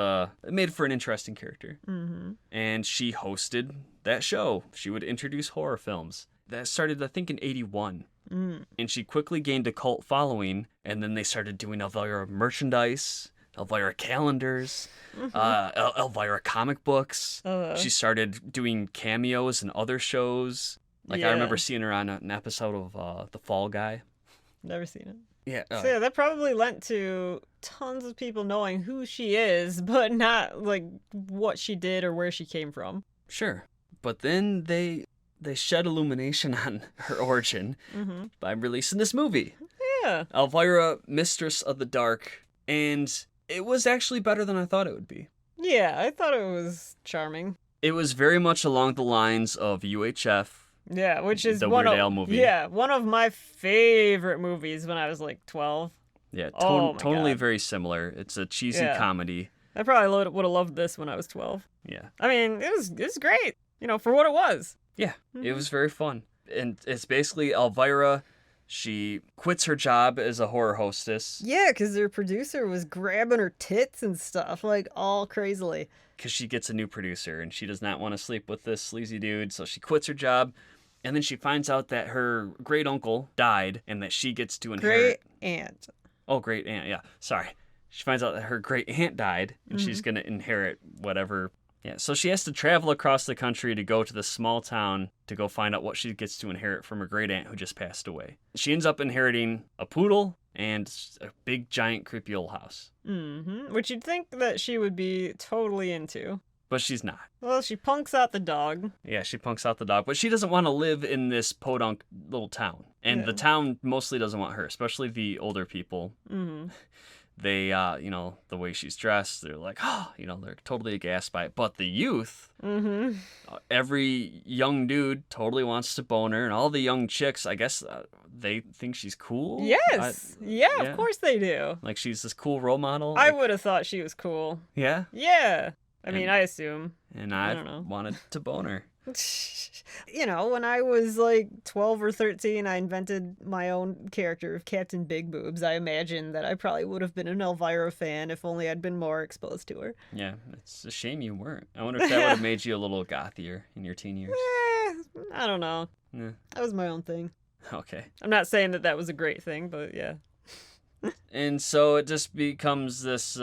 made for an interesting character. Mm-hmm. And she hosted that show. She would introduce horror films. That started, I think, in 81. And she quickly gained a cult following, and then they started doing Elvira merchandise, Elvira calendars, Elvira comic books. She started doing cameos in other shows. Like, I remember seeing her on an episode of The Fall Guy. Never seen it. Yeah. So yeah, that probably lent to tons of people knowing who she is, but not, like, what she did or where she came from. Sure. But then they shed illumination on her origin by releasing this movie. Yeah. Elvira, Mistress of the Dark. And it was actually better than I thought it would be. Yeah, I thought it was charming. It was very much along the lines of UHF. Yeah, which is the Weird Al movie. Yeah, one of my favorite movies when I was like 12. Yeah, Oh my totally God. very similar. It's a cheesy comedy. I probably would have loved this when I was 12. Yeah. I mean, it was great, for what it was. Yeah, it was very fun. And it's basically Elvira. She quits her job as a horror hostess. Yeah, because her producer was grabbing her tits and stuff, like, all crazily. Because she gets a new producer, and she does not want to sleep with this sleazy dude, so she quits her job. And then she finds out that her great-uncle died, and that she gets to inherit... Great-aunt. Oh, great-aunt, yeah. Sorry. She finds out that her great-aunt died, and she's going to inherit whatever... Yeah, so she has to travel across the country to go to this small town to go find out what she gets to inherit from her great-aunt who just passed away. She ends up inheriting a poodle and a big, giant, creepy old house. Mm-hmm. Which you'd think that she would be totally into. But she's not. Well, she punks out the dog. Yeah, she punks out the dog. But she doesn't want to live in this podunk little town. And the town mostly doesn't want her, especially the older people. Mm-hmm. They, the way she's dressed, they're like, they're totally aghast by it. But the youth, every young dude totally wants to bone her. And all the young chicks, I guess, they think she's cool. Yes. Yeah, of course they do. Like, she's this cool role model. I would have thought she was cool. Yeah? Yeah. I mean, I assume. And I wanted to bone her. When I was like 12 or 13, I invented my own character of Captain Big Boobs. I imagine that I probably would have been an Elvira fan if only I'd been more exposed to her. Yeah, it's a shame you weren't. I wonder if that would have made you a little gothier in your teen years. I don't know. Yeah. That was my own thing. Okay. I'm not saying that was a great thing, but yeah. And so it just becomes this,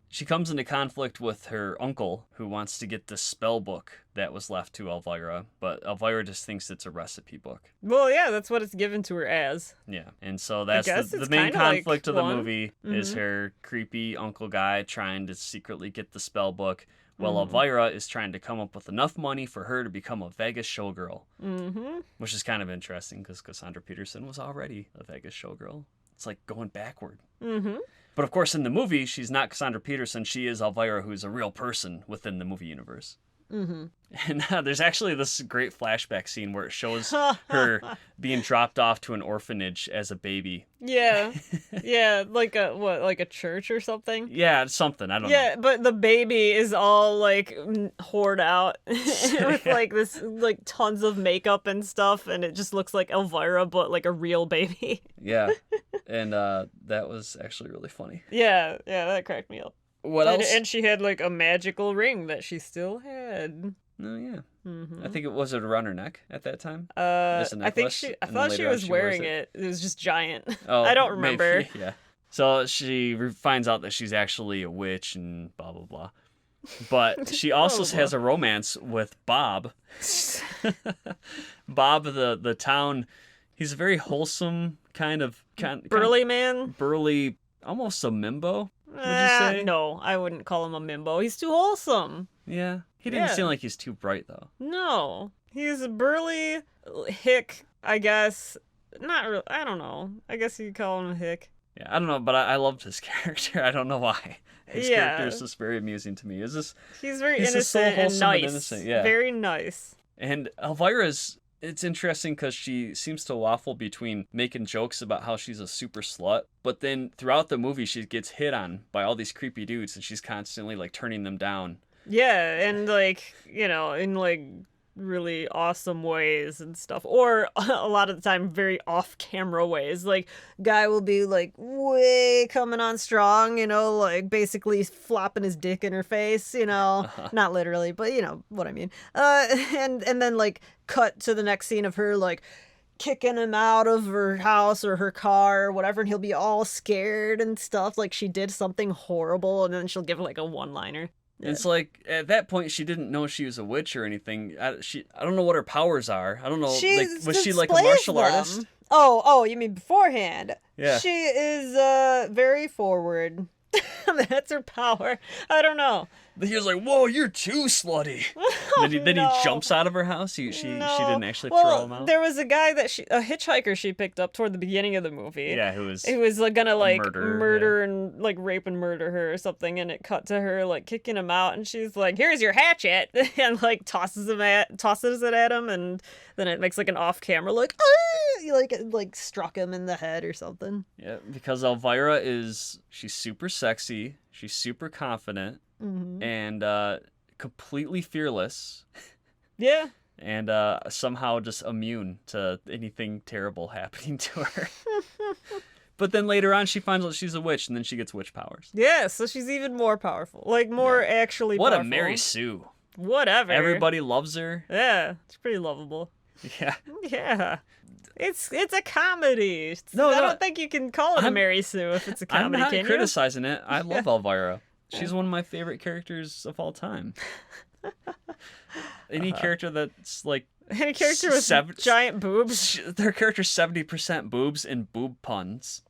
she comes into conflict with her uncle, who wants to get this spell book that was left to Elvira, but Elvira just thinks it's a recipe book. Well, yeah, that's what it's given to her as. Yeah, and so that's guess the it's main kinda conflict like of the one. movie is her creepy uncle guy trying to secretly get the spell book, while Mm-hmm. Elvira is trying to come up with enough money for her to become a Vegas showgirl. Mm-hmm. Which is kind of interesting because Cassandra Peterson was already a Vegas showgirl. It's like going backward. Mm-hmm. But of course, in the movie, she's not Cassandra Peterson. She is Elvira, who's a real person within the movie universe. Mm-hmm. And there's actually this great flashback scene where it shows her being dropped off to an orphanage as a baby. Yeah. Yeah, like a church or something? Yeah, it's something. I don't know. Yeah, but the baby is all like hoard out with like this like tons of makeup and stuff, and it just looks like Elvira, but like a real baby. Yeah. And that was actually really funny. Yeah, that cracked me up. What else? And she had like a magical ring that she still had. Oh, yeah. Mm-hmm. I think it was around her neck at that time. I necklace, think I and then thought she later on was she wears wearing it. It was just giant. Oh, I don't remember. Maybe, yeah. So she finds out that she's actually a witch and blah, blah, blah. But she also has a romance with Bob. Bob, the town, he's a very wholesome kind of Burly man? burly, almost a mimbo, would you say? No, I wouldn't call him a mimbo. He's too wholesome. Yeah. He didn't Yeah. seem like he's too bright, though. No, he's a burly hick, I guess. Not real. I don't know. I guess you could call him a hick. Yeah, I don't know, but I loved his character. I don't know why. His character is just very amusing to me. He's very He's just so innocent and wholesome and nice. innocent, yeah. Very nice. And Elvira's, it's interesting because she seems to waffle between making jokes about how she's a super slut, but then throughout the movie she gets hit on by all these creepy dudes and she's constantly like turning them down. Yeah, and like, in like really awesome ways and stuff. Or a lot of the time very off-camera ways. Like, guy will be like way coming on strong, like basically flopping his dick in her face, Not literally, but you know what I mean. And then like cut to the next scene of her like kicking him out of her house or her car or whatever, and he'll be all scared and stuff, like she did something horrible, and then she'll give like a one-liner. Yeah. It's like, at that point, she didn't know she was a witch or anything. I don't know what her powers are. I don't know. Was she like a martial artist? Oh, you mean beforehand? Yeah. She is very forward. That's her power. I don't know. He was like, "Whoa, you're too slutty." Then he jumps out of her house. She didn't actually throw him out. There was a guy a hitchhiker she picked up toward the beginning of the movie. Yeah, who was like gonna like murder yeah. and like rape and murder her or something, and it cut to her like kicking him out, and she's like, "Here's your hatchet," and like tosses it at him, and then it makes like an off camera like, ah! like struck him in the head or something. Yeah, because Elvira she's super sexy, she's super confident, and completely fearless. Yeah. And somehow just immune to anything terrible happening to her. But then later on, she finds out she's a witch, and then she gets witch powers. Yeah, so she's even more powerful. Like, more actually What powerful. a Mary Sue. Whatever. Everybody loves her. Yeah, it's pretty lovable. Yeah. Yeah. It's a comedy. I don't think you can call it a Mary Sue if it's a comedy, I'm not can criticizing it. I love Elvira. She's one of my favorite characters of all time. Any character that's like... Any character with giant boobs? Their character's 70% boobs and boob puns.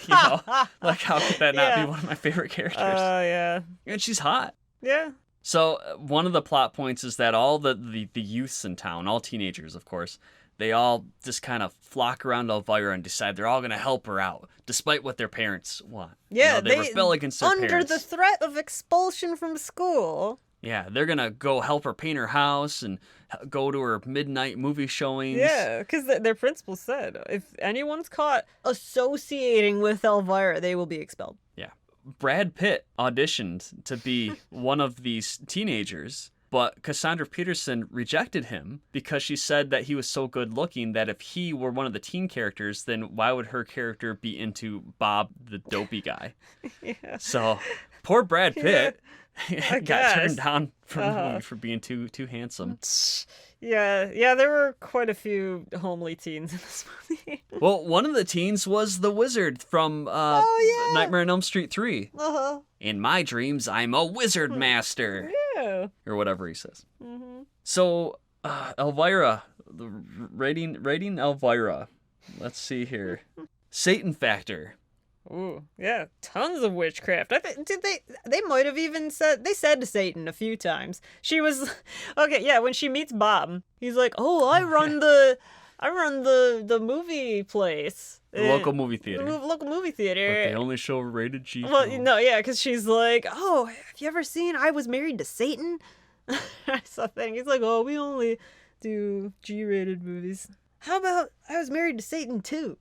Like, how could that not be one of my favorite characters? Yeah. And she's hot. Yeah. So one of the plot points is that all the youths in town, all teenagers, of course, they all just kind of flock around Elvira and decide they're all going to help her out, despite what their parents want. Yeah, they rebel against their parents. Under the threat of expulsion from school. Yeah, they're going to go help her paint her house and go to her midnight movie showings. Yeah, because their principal said, if anyone's caught associating with Elvira, they will be expelled. Yeah. Brad Pitt auditioned to be one of these teenagers, but Cassandra Peterson rejected him because she said that he was so good looking that if he were one of the teen characters, then why would her character be into Bob, the dopey guy? Yeah. So Poor Brad Pitt. I Got guess. turned down from the movie for being too handsome. Yeah, there were quite a few homely teens in this movie. Well, one of the teens was the wizard from Nightmare on Elm Street 3. Uh-huh. In my dreams, I'm a wizard master. Yeah. Or whatever he says. Mm-hmm. So, Elvira, the rating Elvira. Let's see here. Satan factor. Ooh, yeah, tons of witchcraft. I think they might have even said Satan a few times. She was okay, yeah, when she meets Bob, he's like, "Oh, I run the movie place. The local movie theater. The local movie theater. But they only show rated G Well, films. no, yeah, because she's like, "Oh, have you ever seen I Was Married to Satan?" Something. He's like, "Oh, we only do G-rated movies. How about I Was Married to Satan too?"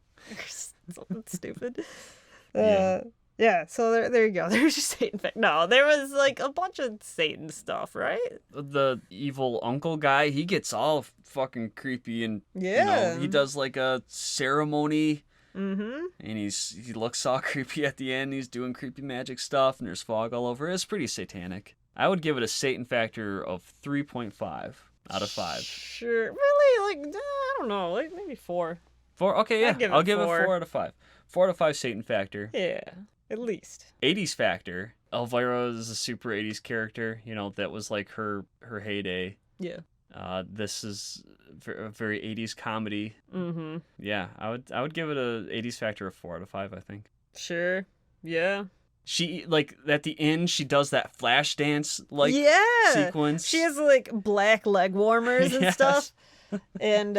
Something stupid. Yeah, so there you go. There's just Satan thing. No, there was like a bunch of Satan stuff, right? The evil uncle guy, he gets all fucking creepy and Yeah. he does like a ceremony. Mm-hmm. And he looks all creepy at the end. He's doing creepy magic stuff, and there's fog all over. It's pretty satanic. I would give it a Satan factor of 3.5 out of 5. Sure. Really? Like, I don't know. Like, maybe 4. 4? Okay, yeah. I'll give it 4. it 4 out of 5. 4 out of 5 Satan factor. Yeah, at least. 80s factor. Elvira is a super 80s character. That was like her heyday. Yeah. This is a very 80s comedy. Mm-hmm. Yeah, I would give it a 80s factor of 4 out of 5, I think. Sure. Yeah. She, like, at the end, she does that flash dance, like, yeah. sequence. She has, like, black leg warmers and Yes. stuff. And,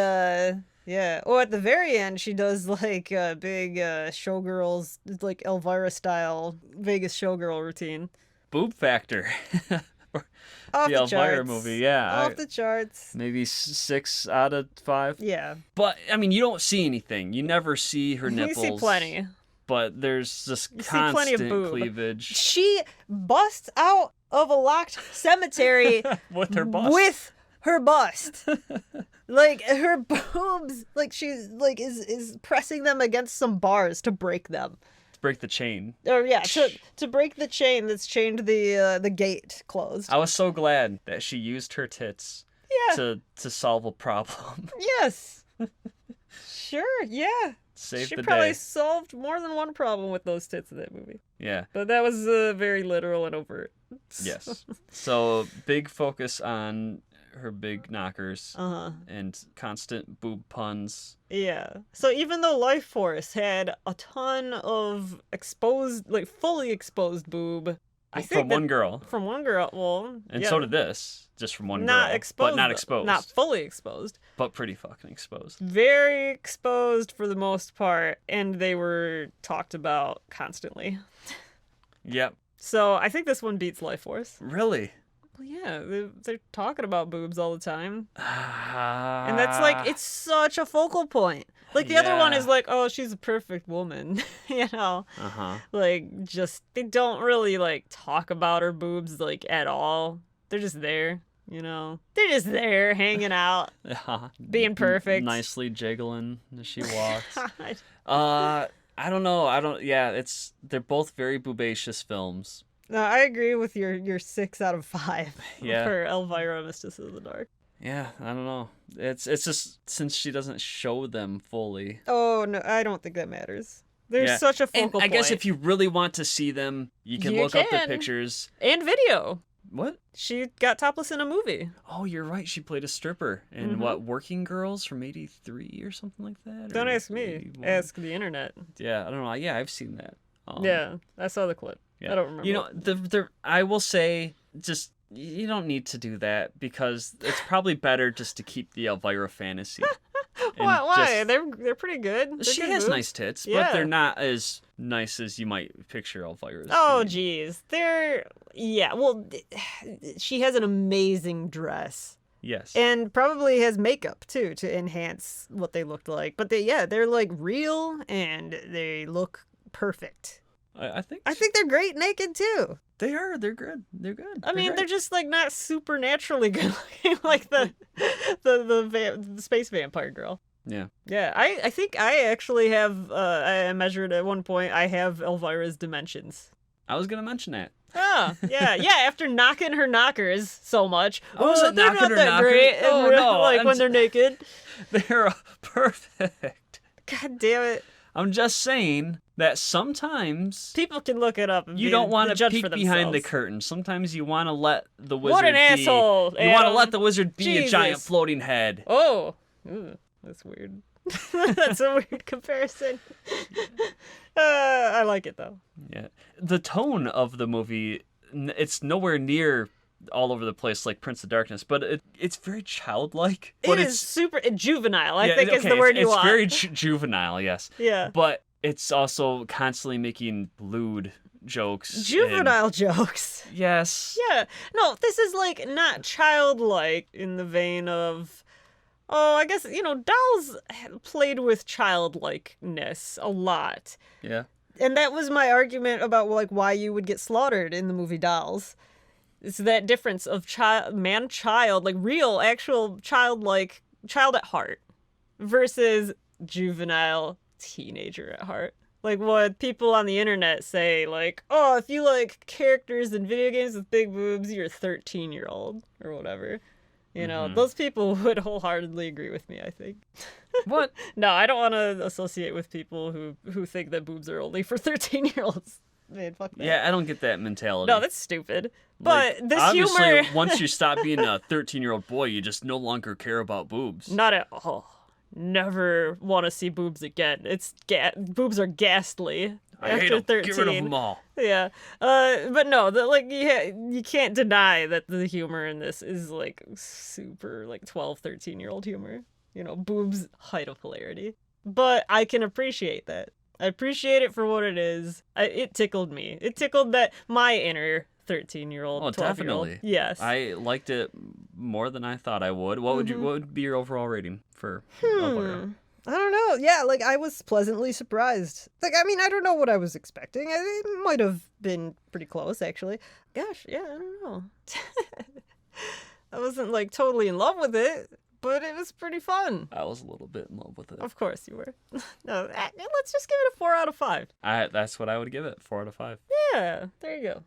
yeah. Oh, at the very end, she does, like, a big showgirls, like, Elvira-style Vegas showgirl routine. Boob factor. Off the the Elvira charts. movie, yeah. Off the charts. Maybe 6 out of 5. Yeah. But, I mean, you don't see anything. You never see her nipples. You see plenty. But there's this You see plenty of constant boob. cleavage. She busts out of a locked cemetery With her bust. with her bust. Like, her boobs, like, she's, like, is pressing them against some bars to break them. Break the chain. Or, yeah, to break the chain that's chained the gate closed. I was so glad that she used her tits Yeah. to solve a problem. Yes. Sure, yeah. Save She the probably day. solved more than one problem with those tits in that movie. Yeah. But that was very literal and overt. Yes. So big focus on her big knockers Uh-huh. and constant boob puns. Yeah. So even though Lifeforce had a ton of exposed, like fully exposed boob, I think From one girl. from one girl, well, And yeah, so did this. Just from one not girl. exposed, But not though. exposed. Not fully exposed. But pretty fucking exposed. Very exposed for the most part, and they were talked about constantly. Yep. So I think this one beats Lifeforce. Really? Well, yeah, they're talking about boobs all the time. And And that's like, it's such a focal point. Like, the other one Yeah. is like, oh, she's a perfect woman. You know? Uh-huh. Like, just, they don't really, like, talk about her boobs, like, at all. They're just there, you know? They're just there, hanging out, Yeah. being perfect. Nicely jiggling as she walks. I don't know. Yeah, they're both very boobacious films. No, I agree with your 6 out of 5 Yeah. for Elvira, Mistress of the Dark. Yeah, I don't know. It's just since she doesn't show them fully. Oh, no, I don't think that matters. There's Yeah. such a And focal I guess point. if you really want to see them, you can You look up the can. pictures. And video. What? She got topless in a movie. Oh, you're right. She played a stripper in Mhm. what, Working Girls from '83 or something like that. Don't or ask me. 81? Ask the internet. Yeah, I don't know. Yeah, I've seen that. Yeah, I saw the clip. Yeah. I don't remember. You know, I will say, just you don't need to do that because it's probably better just to keep the Elvira fantasy. And Why? just- They're pretty good. They're she good has boobs. nice tits, Yeah. but they're not as nice as you might picture Elvira's. Oh, being. geez. Well, she has an amazing dress. Yes. And probably has makeup, too, to enhance what they looked like. But they're, like, real, and they look perfect. I think they're great naked, too. they are. They're good. They're good. I mean, great. they're just, like, not supernaturally good looking like the space vampire girl. Yeah. Yeah, I think I actually have, I measured at one point, I have Elvira's dimensions. I was gonna mention that. Oh, yeah. After knocking her knockers so much. I wasn't they're knocking not her that knockers. great. Oh, no, Like I'm when they're naked. They're perfect. God damn it. I'm just saying that sometimes People can look it up and you don't want to judge peek for behind the themselves. curtain. Sometimes you want to let the wizard What an be. asshole, You want to Adam. let the wizard be a giant Jesus. floating head. Oh. Ooh, that's weird. That's a weird comparison. I like it, though. Yeah. The tone of the movie, it's nowhere near all over the place like Prince of Darkness, but it's very childlike. But It is super juvenile, I think is the word you it's want. very juvenile, yes. Yeah. But it's also constantly making lewd jokes. Juvenile jokes. Yes. Yeah. No, this is like not childlike in the vein of, I guess, dolls played with childlikeness a lot. Yeah. And that was my argument about like why you would get slaughtered in the movie Dolls. It's that difference of man-child, like real, actual childlike, child at heart versus juvenile teenager at heart. Like what people on the internet say, like, oh, if you like characters in video games with big boobs, you're a 13-year-old or whatever. You know, those people would wholeheartedly agree with me, I think. What? No, I don't want to associate with people who think that boobs are only for 13-year-olds. Man, fuck that. Yeah, I don't get that mentality. No, that's stupid. But Like, this obviously, humor... once you stop being a 13-year-old boy, you just no longer care about boobs. Not at all. Never want to see boobs again. Boobs are ghastly I after hate 'em. 13. Get rid of them all. Yeah. But no, you can't deny that the humor in this is like super like 12, 13-year-old humor. You know, boobs, height of hilarity. But I can appreciate that. I appreciate it for what it is. It tickled me. It tickled my inner 13-year-old, Oh, 12-year-old. definitely. Yes. I liked it more than I thought I would. What would be your overall rating for Elvira? I don't know. Yeah, like I was pleasantly surprised. Like, I mean, I don't know what I was expecting. It might have been pretty close, actually. Gosh, yeah, I don't know. I wasn't like totally in love with it, but it was pretty fun. I was a little bit in love with it. Of course you were. No, let's just give it a 4 out of 5. That's what I would give it. 4 out of 5. Yeah, there you go.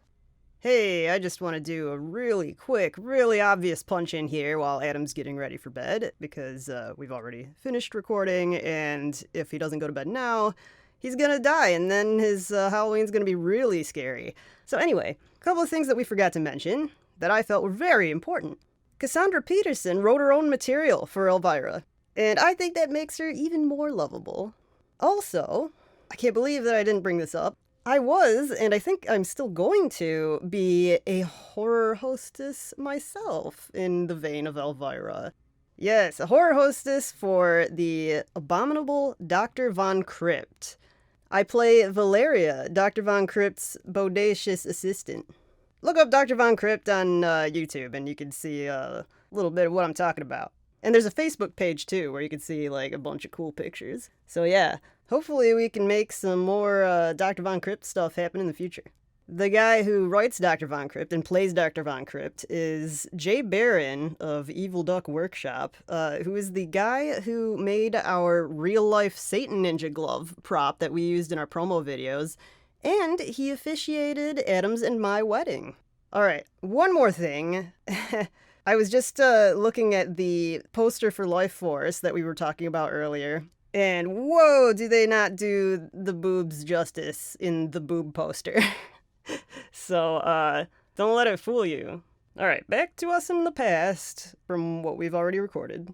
Hey, I just want to do a really quick, really obvious punch in here while Adam's getting ready for bed, because we've already finished recording, and if he doesn't go to bed now, he's gonna die, and then his Halloween's gonna be really scary. So anyway, a couple of things that we forgot to mention that I felt were very important. Cassandra Peterson wrote her own material for Elvira, and I think that makes her even more lovable. Also, I can't believe that I didn't bring this up, I was, and I think I'm still going to, be a horror hostess myself in the vein of Elvira. Yes, a horror hostess for the abominable Dr. Von Crypt. I play Valeria, Dr. Von Crypt's bodacious assistant. Look up Dr. Von Crypt on YouTube and you can see a little bit of what I'm talking about. And there's a Facebook page too where you can see like a bunch of cool pictures. So yeah, hopefully we can make some more Dr. Von Crypt stuff happen in the future. The guy who writes Dr. Von Crypt and plays Dr. Von Crypt is Jay Barron of Evil Duck Workshop, who is the guy who made our real-life Satan Ninja glove prop that we used in our promo videos, and he officiated Adam's and my wedding. Alright, one more thing. I was just looking at the poster for Lifeforce that we were talking about earlier, and whoa, do they not do the boobs justice in the boob poster. So, don't let it fool you. Alright, back to us in the past from what we've already recorded.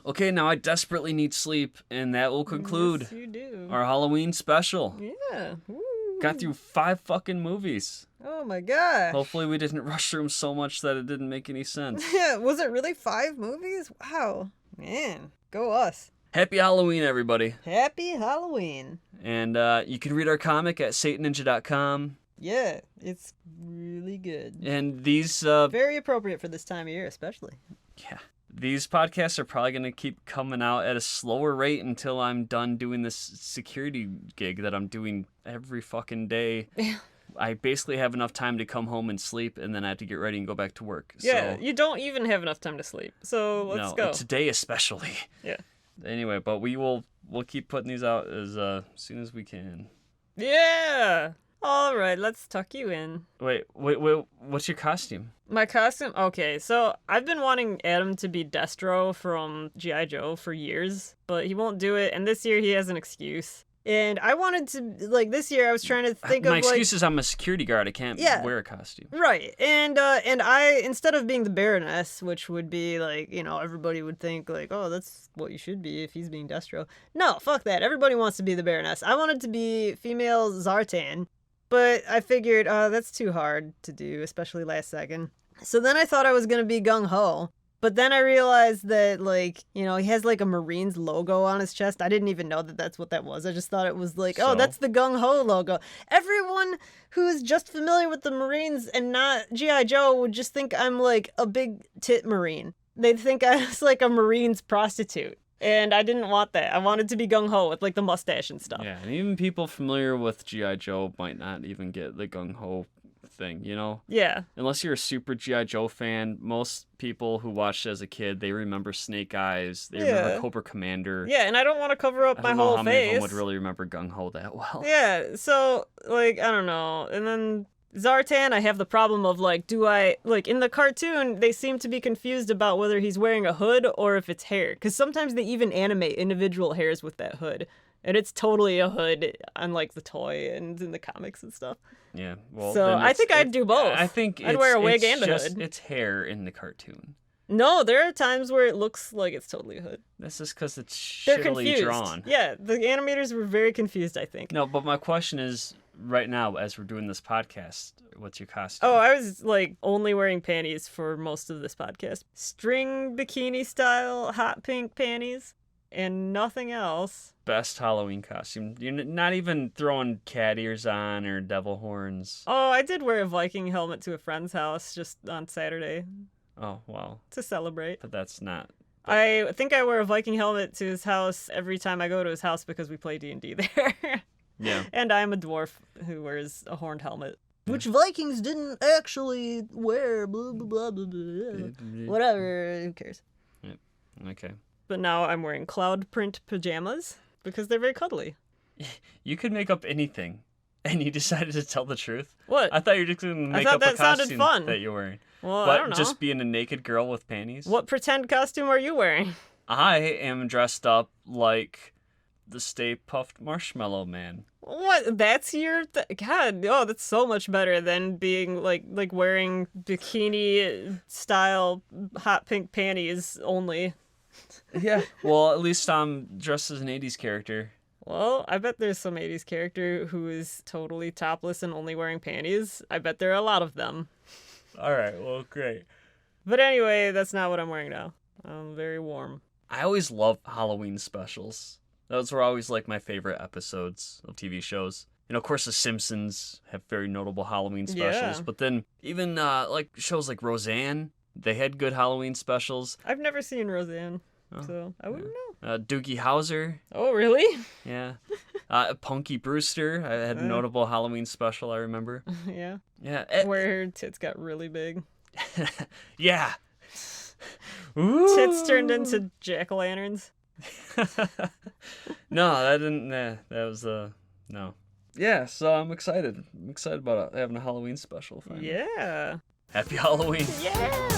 Okay, now I desperately need sleep, and that will conclude Yes, you do. our Halloween special. Yeah. Woo. Got through 5 fucking movies. Oh my gosh. Hopefully we didn't rush through them so much that it didn't make any sense. Yeah, was it really 5 movies? Wow. Man, go us. Happy Halloween, everybody. Happy Halloween. And you can read our comic at satanninja.com. Yeah, it's really good. And these Very appropriate for this time of year, especially. these podcasts are probably going to keep coming out at a slower rate until I'm done doing this security gig that I'm doing every fucking day. Yeah. I basically have enough time to come home and sleep, and then I have to get ready and go back to work. Yeah, So, you don't even have enough time to sleep. So let's go. Today especially. Yeah. Anyway, but we'll keep putting these out as soon as we can. Yeah. All right, let's tuck you in. Wait, what's your costume? My costume? Okay, so I've been wanting Adam to be Destro from G.I. Joe for years, but he won't do it, and this year he has an excuse. And I wanted to, like, this year I was trying to think of, My like... excuse is I'm a security guard. I can't wear a costume. Right, and I, instead of being the Baroness, which would be, like, you know, everybody would think, like, oh, that's what you should be if he's being Destro. No, fuck that. Everybody wants to be the Baroness. I wanted to be female Zartan, but I figured, that's too hard to do, especially last second. So then I thought I was gonna be gung-ho. But then I realized that, like, you know, he has, like, a Marines logo on his chest. I didn't even know that that's what that was. I just thought it was like, oh, that's the gung-ho logo. Everyone who is just familiar with the Marines and not G.I. Joe would just think I'm, like, a big tit Marine. They'd think I was, like, a Marines prostitute. And I didn't want that. I wanted to be gung-ho with, like, the mustache and stuff. Yeah, and even people familiar with G.I. Joe might not even get the gung-ho thing, you know? Yeah. Unless you're a super G.I. Joe fan, most people who watched as a kid, they remember Snake Eyes, they remember Cobra Commander. Yeah, and I don't want to cover up my whole how face. many of them would really remember gung-ho that well. Yeah, so, like, I don't know. And then Zartan, I have the problem of, like, in the cartoon, they seem to be confused about whether he's wearing a hood or if it's hair. Because sometimes they even animate individual hairs with that hood. And it's totally a hood, unlike the toy and in the comics and stuff. Yeah, well, so I think I'd do both. I think I'd wear a wig and a hood. It's hair in the cartoon. No, there are times where it looks like it's totally a hood. This is because it's They're shittily confused. drawn. Yeah, the animators were very confused, I think. No, but my question is, right now, as we're doing this podcast, what's your costume? Oh, I was, like, only wearing panties for most of this podcast. String bikini style hot pink panties and nothing else. Best Halloween costume. You're not even throwing cat ears on or devil horns. Oh, I did wear a Viking helmet to a friend's house just on Saturday. Oh, well. To celebrate. But that's not... I think I wear a Viking helmet to his house every time I go to his house because we play D&D there. Yeah. And I'm a dwarf who wears a horned helmet. Which Vikings didn't actually wear, blah, blah, blah, blah, blah. Whatever, who cares? Yep. Okay. But now I'm wearing cloud print pajamas because they're very cuddly. You could make up anything, and you decided to tell the truth? What? I thought you were just going to make thought up that a sounded costume fun. that you're wearing. Well, What, I don't know. just being a naked girl with panties? What pretend costume are you wearing? I am dressed up like the Stay Puft Marshmallow Man. What? That's your... God, oh, that's so much better than being, like wearing bikini-style hot pink panties only. Yeah. Well, at least I'm dressed as an 80s character. Well, I bet there's some 80s character who is totally topless and only wearing panties. I bet there are a lot of them. All right. Well, great. But anyway, that's not what I'm wearing now. I'm very warm. I always love Halloween specials. Those were always like my favorite episodes of TV shows. You know, of course, The Simpsons have very notable Halloween specials. Yeah. But then even like shows like Roseanne, they had good Halloween specials. I've never seen Roseanne, Oh, so I wouldn't know. Doogie Howser, Oh, really? yeah. Punky Brewster, I had a notable Halloween special, I remember. Yeah. Yeah. Where her tits got really big. Yeah. Tits turned into jack-o'-lanterns. No, that didn't. Nah, that was no. Yeah, so I'm excited. I'm excited about having a Halloween special. Finally. Yeah. Happy Halloween. Yeah.